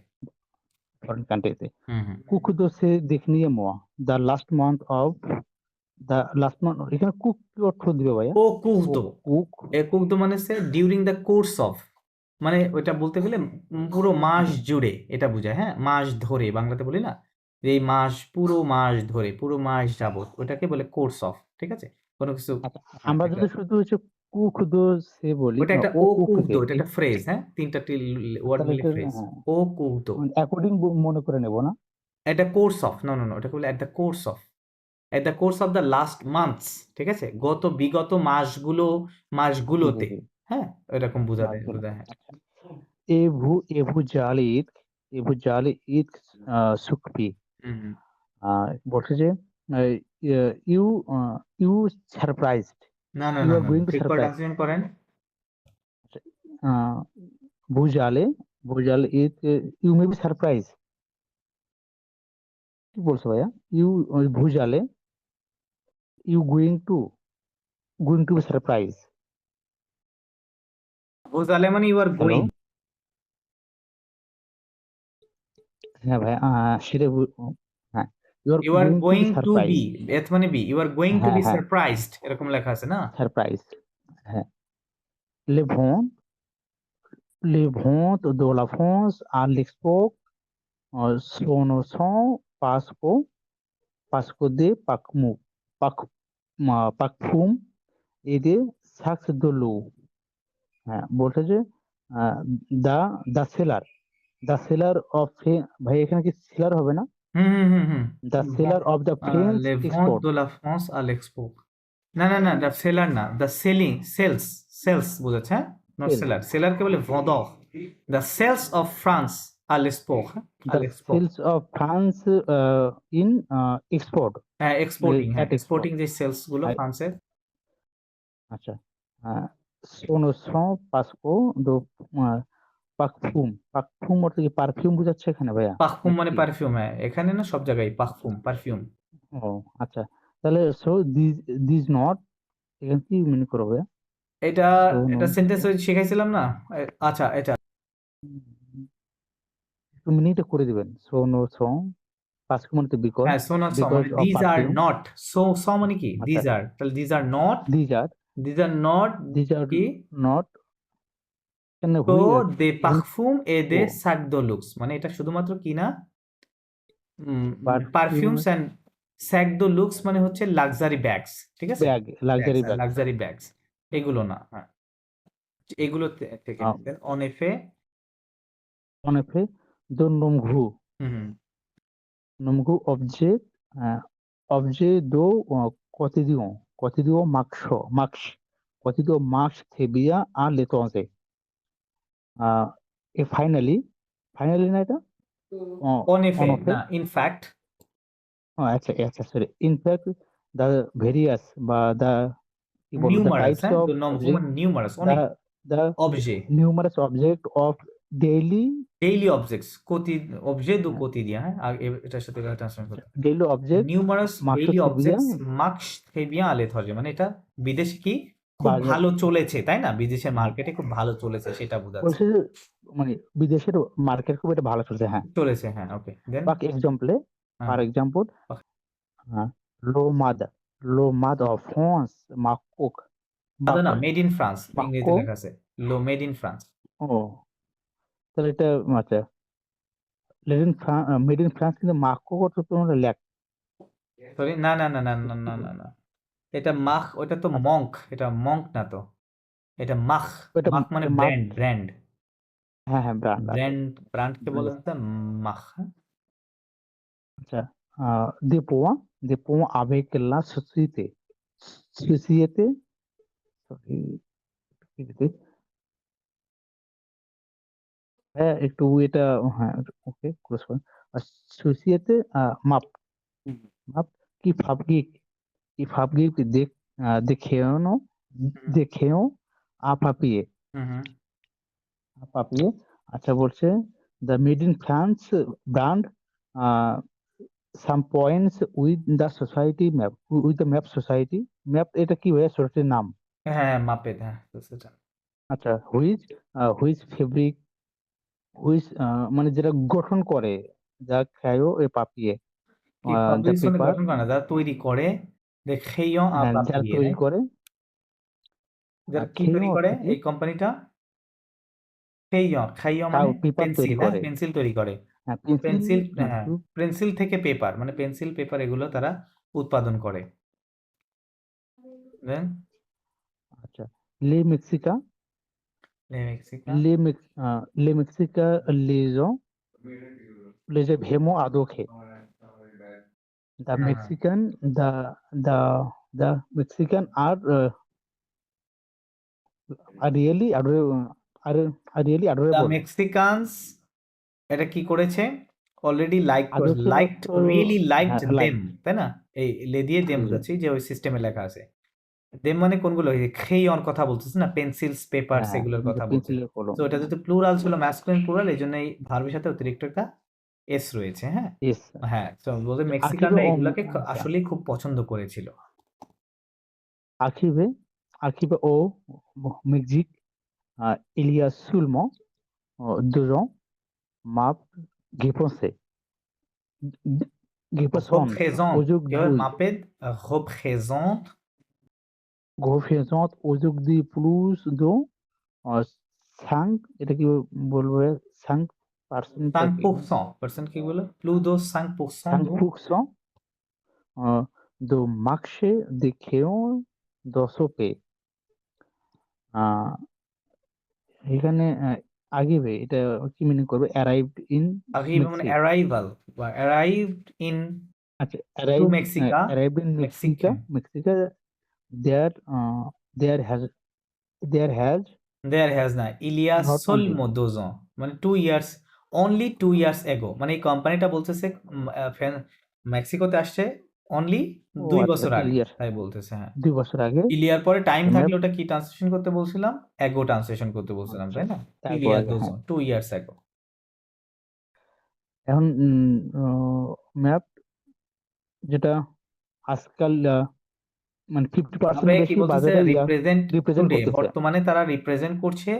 ফরেন কান্ট্রিতে হুম হুম কুকুদো সে দেখনিয়ে মোয়া দ্য লাস্ট মান্থ এখানে কুক কি অর্থ দিবে ভাইয়া ও কুহতো কুক কুহতো মানে সে ডিউরিং দ্য কোর্স অফ, মানে ওইটা বলতে গেলে পুরো মাস জুড়ে এটা বোঝায়, হ্যাঁ মাস ধরে বাংলাতে বলি না যে এই মাস পুরো মাস ধরে পুরো মাস যাবত ওটাকে বলে কোর্স অফ, ঠিক আছে? কোনো কিছু আচ্ছা হ্যাঁ আমরা একটা যদি শুধু হচ্ছে কুকুদো সে বলি ওটা একটা ও ও কুক কুহতো, দে এটা একটা ফ্রেজ, হ্যাঁ তিনটা ওয়ার্ড তাহলে মিলে এটা ফ্রেজ। হ্যাঁ ও কুহতো অ্যাকর্ডিং মনে করে নেব না এটা course of, no no no ওটাকে বলে at the course of, at the course of the last months, ঠিক আছে? বিগত মাসগুলোতে, জি হ্যাঁ এরকম বোঝায় মাসগুলো বোঝায় হ্যাঁ। আচ্ছা এবু জালি ঈদ সুকপি হুম হুম। বলছে যে ইউ ইউ সারপ্রাইজড না না ইউ না আর না গোয়িং টু ঠিক করে সারপ্রাইজ ট্রান্সলেশন করেন। ভুজালে ঈদ ইউ মে বি সারপ্রাইজ কি বলছো ভাইয়া ইউ ভুজালে ইউ গোয়িং টু সারপ্রাইজ বোঝালে মানে ইউ আর হ্যালো গোয়িং, হ্যাঁ ভাইয়া সেটা হ্যাঁ you are you are going to be going to surprise be, এত মানে be, you are going to হ্যাঁ বি হ্যাঁ সারপ্রাইজড এরকম লেখা আছে না? সারপ্রাইজ হ্যাঁ les ventes de la France à l'expo sont parce que des parfums et des sacs de l'eau হ্যাঁ বলছে যে দা দ্য সেলার অফ ভাই এখানে কি সেলার হবে না হুম হুম হুম হুম the seller of the French les ventes export de la France à l'expo, না না না দ্য সেলার না, দ্য সেলস বোঝাচ্ছে, হ্যাঁ নট সেলার, সেলারকে বলে vendor, the sales of France à l'expo, হ্যাঁ à the l'expo, sales of France in export হ্যাঁ এক্সপোর্টিং, হ্যাঁ অ্যাট এক্সপোর্ট এক্সপোর্টিং যে সেলস গুলো ফ্রান্সের। আচ্ছা পাসকো দো পারফিউম অর্থ কি পারফিউম বোঝাচ্ছে এখানে ভাইয়া পারফিউম মানে নাকি পারফিউম, হ্যাঁ এখানে না সব জায়গায় পারফিউম। ও আচ্ছা তাহলে সো দিস নট এখানে কি মিন করো ভাইয়া এটা So, এটা no. সেন্টেন্স শিখাইছিলাম না? আচ্ছা এটা একটু মিনিটে করে দিবেন সো নো সো পাসকো মানে তো বিকজ হ্যাঁ সো নট সো মানে of these are perfume not, so মানে কি আচ্ছা দিজ আর, তাহলে these are not these are কি নট কেন তো দে এখানে পারফিউম এ দে ও সাক দো লুক্স, মানে এটা শুধুমাত্র কি না পারফিউম পারফিউমস এন্ড স্যাক দো লুক্স মানে হচ্ছে লাক্সারি ব্যাগস, ঠিক আছে? Bag luxury bag luxury bags এগুলো না, হ্যাঁ এগুলো থেকে অন এফে en effet de nombreux হুম objets de quotidien marche très bien à l'étranger et finally না এটা অন এফে on effet না ইনফ্যাক্ট আচ্ছা আচ্ছা sorry in fact the various বা the কি বলবো the নিউমারাস, types হ্যাঁ of তো নম্বর object নিউমারাস অনেক the অবজে, numerous object of daily daily objects অবজে দু কোতিদিয়া, হ্যাঁ এটার সাথে এটা ট্রান্সলেট করতে object numerous marche daily très bien objects মার্কস থেবিয়া আলে থরজে, মানে এটা বিদেশে কি খুব বাজার ভালো চলেছে, তাই না? বিদেশের মার্কেটে খুব ভালো চলেছে সেটা বোঝাচ্ছে, বলছে যে মানে বিদেশের মার্কেট খুব এটা ভালো চলছে হ্যাঁ চলেছে হ্যাঁ ওকে দেন পার এক্সাম্পল লো মাদ অফ ফ্রান্স মাকক আদা না, মাক মেড ইন ফ্রান্স ইংরেজিতে মাকো লেখা আছে, লো মেড ইন ফ্রান্স। ও তাহলে এটা আচ্ছা মেড ইন ফ্রান্স কিন্তু মাকো তো তোমরা লেখ সরি, না না না না না না না না, এটা মাখ, ওটা তো মঙ্ক, এটা মঙ্ক না তো, এটা মাখ। এটা মাখ মানে মাক ব্র্যান্ড, ব্র্যান্ড, হ্যাঁ ব্র্যান্ড আছে ব্র্যান্ড, ব্র্যান্ডকে বলে হচ্ছে মাখ। আচ্ছা Dépôt avec la société société হ্যাঁ একটু এটা হ্যাঁ ওকে ক্লোজ করুন société মাপ মাপ কি fabrique des crayons des crayons à papier আচ্ছা বলছে the made in France brand uh, some points with the society map with the map society map এটা কি হয় সোসাইটির নাম হ্যাঁ মাপেদ, হ্যাঁ তো সেটা। আচ্ছা হুইচ ফেব্রিক হুইচ মানে যেটা গঠন করে যা ক্রায়ো এ পাপিয়ে কি দ্য পাবলিশ মানে পেপার গঠন করে না, যারা তৈরি করে, যে খেইয়ো আ যারা পাপিয়ে, তৈরি করে যারা কি খেয়ো তৈরি করে অর্থ কি এই কোম্পানিটা, খেইয়ো, খাইয়ো মানে পেপার পেন্সিল, তৈরি হ্যাঁ করে পেন্সিল তৈরি করে, হ্যাঁ পেন্সিল পেন্সিল, হ্যাঁ পেন্সিল থেকে পেপার, মানে পেন্সিল পেপার এগুলো তারা উৎপাদন করে। দেন আচ্ছা লে মেক্সিকা মেক্সিকা, লে মেক্সিকা les ভেমো আদোখে the হ্যাঁ, Mexican the Mexican are really the adorable মেক্সিকানস এটা কি করেছে, অলরেডি adorable লাইকড, অর্থ রিয়েলি লাইকড হ্যাঁ দেম, লাইক তাই না? এই লে দিয়ে দেম বোঝাচ্ছি, যে ওই সিস্টেমে লেখা আছে। দেম মানে কোনগুলো, এই খেইয়ন কথা বলতেছে না, পেন্সিলস পেপারস হ্যাঁ এগুলোর কথা বলছে। পেন্সিলের কলম তো এটা যদি প্লুরাল ছিল, ম্যাসকুলিন প্লুরাল, এই জন্য এই ভার্বের সাথে অতিরিক্ত একটা এস রয়েছে, হ্যাঁ ইয়েস হ্যাঁ। তো বলতে আর্কিভে মেক্সিকানরা এগুলোকে আসলেই খুব পছন্দ করেছিল। archive au Mexique il y a seulement 2 ans map Guépense Guépense কি হবে মাপেদ, représente représente aujourd'hui plus de 5 এটা কি বলবো 5% 5%, কি বলে, plus de 5% de 5% de marché des crayons de ce pays এখানে আগে এটা কি মিনিং করবে অ্যারাইভড ইন arrive মানে arrival বা arrived in আচ্ছা to Mexico, arrived in Mexican, Mexico there there has না ইলিয়া Not সোলমো দোজন, মানে 2 ইয়ার্স, অনলি 2 ইয়ার্স এগো, মানে এই কোম্পানিটা বলতেছে মেক্সিকোতে আসছে অনলি 2 বছর আগে, তাই বলতেছে। হ্যাঁ 2 বছর আগে ইলিয়ার পরে টাইম থাকলে ওটা কি ট্রান্সলেশন করতে বলছিলাম, এগো ট্রান্সলেশন করতে বলছিলাম, তাই না? Ilya দোজন 2 years ago. এখন ম্যাপ যেটা আজকাল মানে 50% তবে কি বেশি বলতেছে, বাজারে রিপ্রেজেন্ট represent টুডে, করতেছে। বর্তমানে তারা রিপ্রেজেন্ট করছে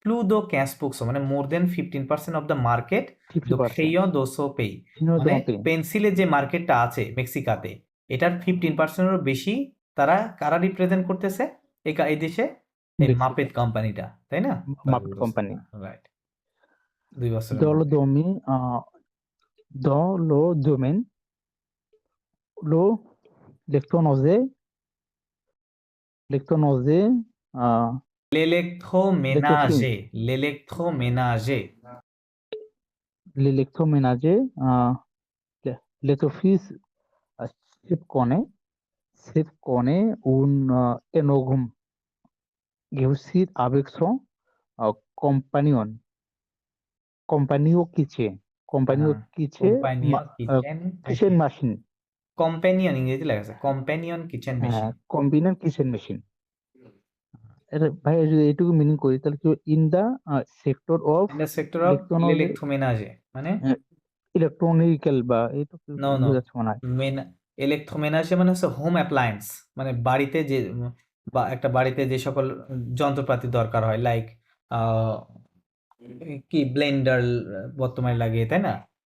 প্লু দো ক্যাসপুকসো, মানে মোর দেন 15% অফ দ্য মার্কেট দো 50% খেইয়ো দোসো পেই, মানে পেন্সিলের যে মার্কেটটা আছে মেক্সিকাতে, এটার 15%-এরও বেশি তারা কারা রিপ্রেজেন্ট করতেছে এই দেশে, এই মেক্সিকো। মাপেদ কোম্পানিটা, তাই না? মাপেদ কোম্পানি। রাইট, 2 বছর dans le domaine l'électroménager l'électroménager l'office si connaît un énorme réussite avec son compagnon kitchen machine companion ইংরেজি লেখা আছে, companion kitchen machine. combined kitchen machine এটা ভাই যদি এইটুকু মিনিং করি তাহলে কি in the sector of in the sector of ইলেকট্রোমেনাজে, মানে ইলেকট্রনিক্যাল বা এইটুকু নো বোঝাচ্ছে মনে হয় ইলেকট্রোমেনাজে মানে হচ্ছে হোম অ্যাপ্লায়েন্স, মানে বাড়িতে যে বা একটা বাড়িতে যে সকল যন্ত্রপাতি দরকার হয়, লাইক কি ব্লেন্ডার বর্তমানে লাগে, তাই না?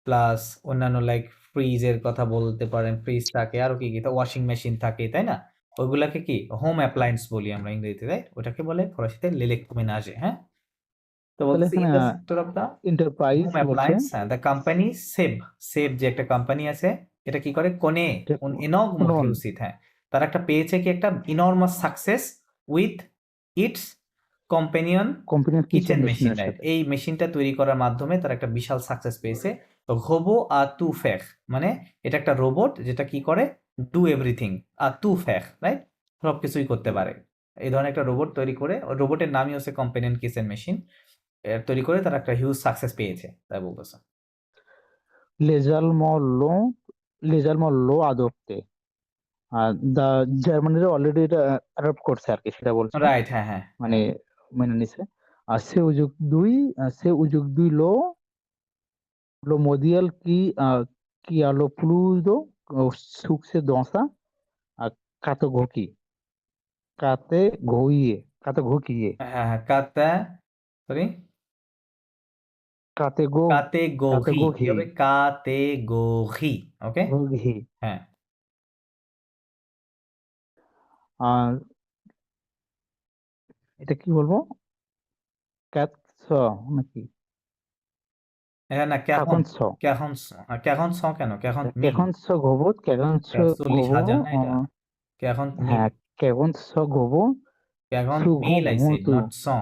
প্লাস অন্যান্য লাইক ফ্রিজের কথা বলতে পারেন, ফ্রিজ থাকে, আরো কি কি ওয়াশিং মেশিন থাকে, তাই না? ওইগুলাকে কি হোম অ্যাপ্লায়েন্স বলি আমরা ইংরেজিতে, রাইট? ওটাকে বলে ফরাসিতে l'électroménager, হ্যাঁ? তো তাহলে বলতেছে এখানে in the sector of the enterprise home বলছে অ্যাপ্লায়েন্স, হ্যাঁ, দ্য কোম্পানি সেভ যে একটা কোম্পানি আছে, এটা কি করে কোনে un enorme কোন réussite, হ্যাঁ, তারা একটা পেয়েছে কি একটা enormous success with its companion কোম্পানির কিচেন কিচেন মেশিন, মেশিনের রাইট? সাথে। এই মেশিনটা তৈরি করার মাধ্যমে তারা একটা বিশাল সাকসেস পেয়েছে। তো রোবো আর টু ফেখ, মানে এটা একটা রোবট যেটা কি করে ডু এভরিথিং আর টু ফেখ, রাইট? সবকিছুই করতে পারে। এই ধরনের একটা রোবট তৈরি করে, রোবটের নামই হচ্ছে কম্পেনিয়ন কিচেন মেশিন, তৈরি করে তারা একটা হিউজ সাকসেস পেয়েছে, তাই বলতেছে। লেজালমো লো আদপ্তে দা জার্মানিরা অলরেডি এটা অ্যাডপ্ট করছে আর কি, সেটা বলছে, রাইট, হ্যাঁ, হ্যাঁ, মানে মেনে নিছে। আর সে উজুক দুই lo model que a lo pludo succe dansa a categorie হ্যাঁ, হ্যাঁ, সরি, কাতেগোরি, কি হবে? কাতেগোরি, ওকে, categorie হ্যাঁ। আর এটা কি বলবো, ক্যাটস নাকি এটা না, কাকনস ক্যাখন কেন? ক্যাখন মিল, কেখনস গোবো কেখনস 40,000 না এটা? ক্যাখন মিল, হ্যাঁ কেখনস গোবো ক্যাখন সুঘ মিল আই সেড, ভুতু নট সং।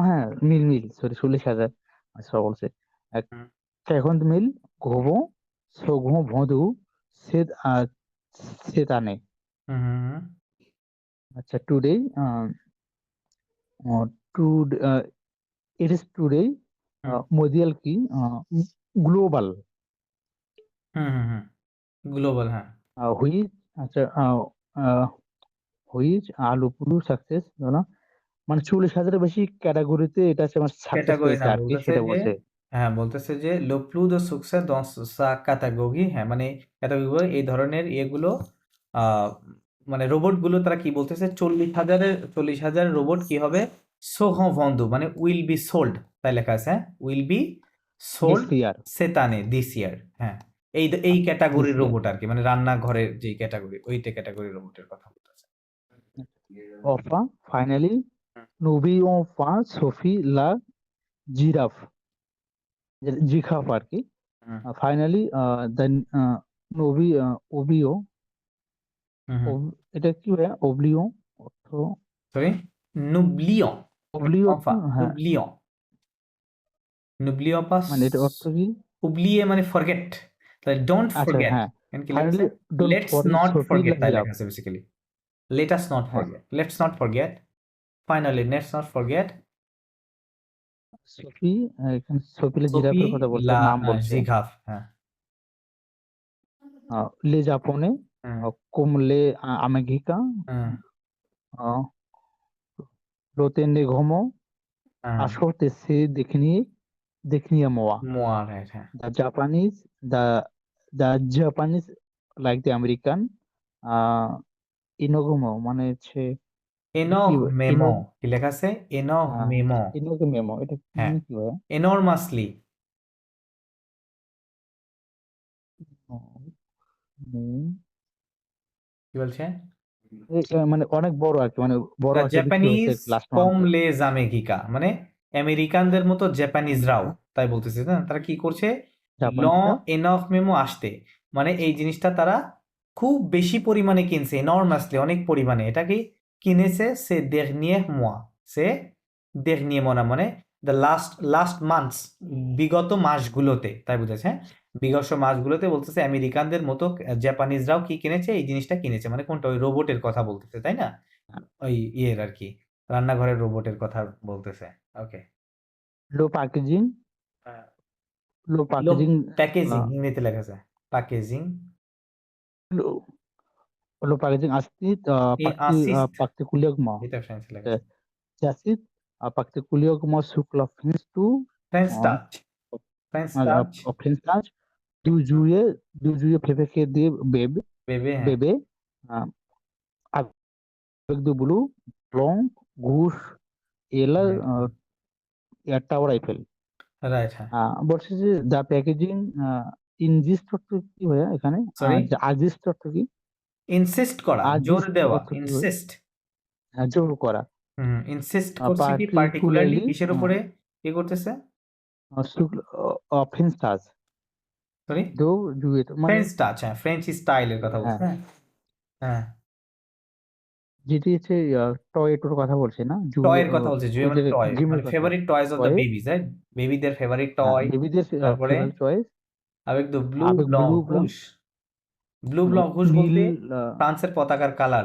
হ্যাঁ মিল সরি 40,000 আচ্ছা বলছে হুম, কেখন্ত মিল গোবো সুঘ ভুতু সে সেতানে হুম, হুম, হুম, আচ্ছা today today it is today hmm, model की global হুম, হুম, হুম, গ্লোবাল, হ্যাঁ। which আচ্ছা which আলু পুলু সাকসেস না, মানে 40,000 বেশি ক্যাটাগরিতে এটা আমার সাকসেস ক্যাটাগরি পেয়েছে না, আর কি, বলতেছে সেটা যে, বলছে। হ্যাঁ, বলতেছে যে লো প্লু দো সুকসে দস সা কাতাগোগি, হ্যাঁ, মানে ক্যাটাগরি এই ধরনের ইয়েগুলো, আহ, মানে রোবট গুলো তারা কি বলতেছে, 40,000 রোবট কি হবে, সোহ ভন্দু, মানে উইল বি সোল্ড, তাই লেখা আছে, হ্যাঁ, will be this sold year সেতানে দিস ইয়ার, হ্যাঁ, এই দিস ক্যাটাগরির ইয়ার রোবট আর কি, মানে রান্নাঘরের যে ক্যাটাগরি, ওইটা ক্যাটাগরির রোবটের কথা বলতেছে। অফা ফাইনালি নবি ও ফা সোফি লা জিরাফ জিখাফ আর কি, হুম, ফাইনালি দেন নবি ওবিও হুম, হুম, এটা কি হয় ওবলিও অর্থ সরি, নুবলিয়ন, ওবলিও অফা, হ্যাঁ নুবলিয়ন, নুবলিয়ন পাস, মানে এটা অর্থ কি, oublier মানে ফরগেট, তাহলে ডোন্ট আচ্ছা ফরগেট, হ্যাঁ এখানে কি লেখা আছে, finally don't let's worry not Sophie forget, লা তাই জিরাফ লেখা আছে বেসিক্যালি, লেট আস নট হ্যাঁ forget, let's not forget, finally let's not forget, Sophie এখানে সোফিলে সোফি জিরাফের কথা বলছে, লা নাম বলছে। জিঘাফ, হ্যাঁ, লে জাপনে হুম, কোমলে আমেরিকা হুম, lo tenegamo হ্যাঁ, আসতে সে দেখনিয়ে মোয়া মোয়া, রাইট, হ্যাঁ, the Japanese the the Japanese like the American uh, ইনোগুমো মানে হচ্ছে কি এনগ ইনো মেমো, কি লেখা আছে, এনগ মেমো, ইনোগু মেমো এটা হ্যাঁ, মানে কি হয় এনরমাসলি, কি বলছে, মানে অনেক বড় আর কি, মানে বড় দ্য একটা বিক্রি হয়েছে জাপানিজ লাস্ট কম মান্থে। লেজ আমেরিকা, মানে আমেরিকানদের মতো জাপানিজরাও, তাই বলতেছে না, তারা কি করছে, ল জাপানিজরা এনফ মেমো আসতে, মানে এই জিনিসটা তারা খুব বেশি পরিমাণে কিনছে, এনর্মাসলি অনেক পরিমাণে, এটা কি কিনেছে, সে dernier mois, সে dernier mois না, মানে দ্য লাস্ট মান্থস, বিগত মাসগুলোতে, তাই বুঝেছে, হ্যাঁ? বিগত মাসগুলোতে বলতেছে আমেরিকানদের মতো জাপানিজরাও কি কিনেছে, এই জিনিসটা কিনেছে, মানে কোনটা, ওই রোবটের কথা বলতেছে, তাই না, ওই ইয়ের আর কি, রান্নাঘরের রোবটের কথা বলতেছে, ওকে, লো প্যাকেজিং লো লো প্যাকেজিং প্যাকেজিং, ইংরেজিতে লেখা আছে প্যাকেজিং, লো প্যাকেজিং আসতি আসিস্ট, particulièrement এটা ফ্রেঞ্চে লেখা আছে, J'assiste particulièrement sur la French touch, French touch, French 2 juillet février de বেবে, হ্যাঁ, bébé euh, avec de bleu, blanc, rouge et là হ্যাঁ, Tower Eiffel রাইট, হ্যাঁ। বলছে যে দ্য প্যাকেজিং ইনজিস্ট অর্থ কি ভাইয়া এখানে? সরি, আজিস্ট অর্থ কি? ইনসিস্ট করা, জোর আজিস্ট দেওয়া, অর্থ কি ভাই? ইনসিস্ট। জোর করা। ইনসিস্ট করছে কি পার্টিকুলারলি পার্টিকুলারলি কিসের উপরে কি করতেছে? অফেন্স টাচ সরি, দো ডু ইট মানে ফ্রেঞ্চ টাচ, হ্যাঁ, ফ্রেঞ্চ স্টাইলের কথা বলছে, হ্যাঁ, হ্যাঁ, হ্যাঁ, যেটি হচ্ছে টয়েটোর কথা বলছে না, টয়ের কথা বলছে, জুয়ে ওই মানে জায়গায় টয়, জিমের মানে কথা, ফেভারিট টয়েস অফ দ্য টয়ে, বেবিজ, রাইট? বেবিদের ফেভারিট হ্যাঁ, টয়। বেবিদের তারপরে favourite choice. avec de blue avec blanc blue blanc rouge, blue মানে ব্লং হুশ নীল বলতে ফ্রান্সের পতাকার কালার।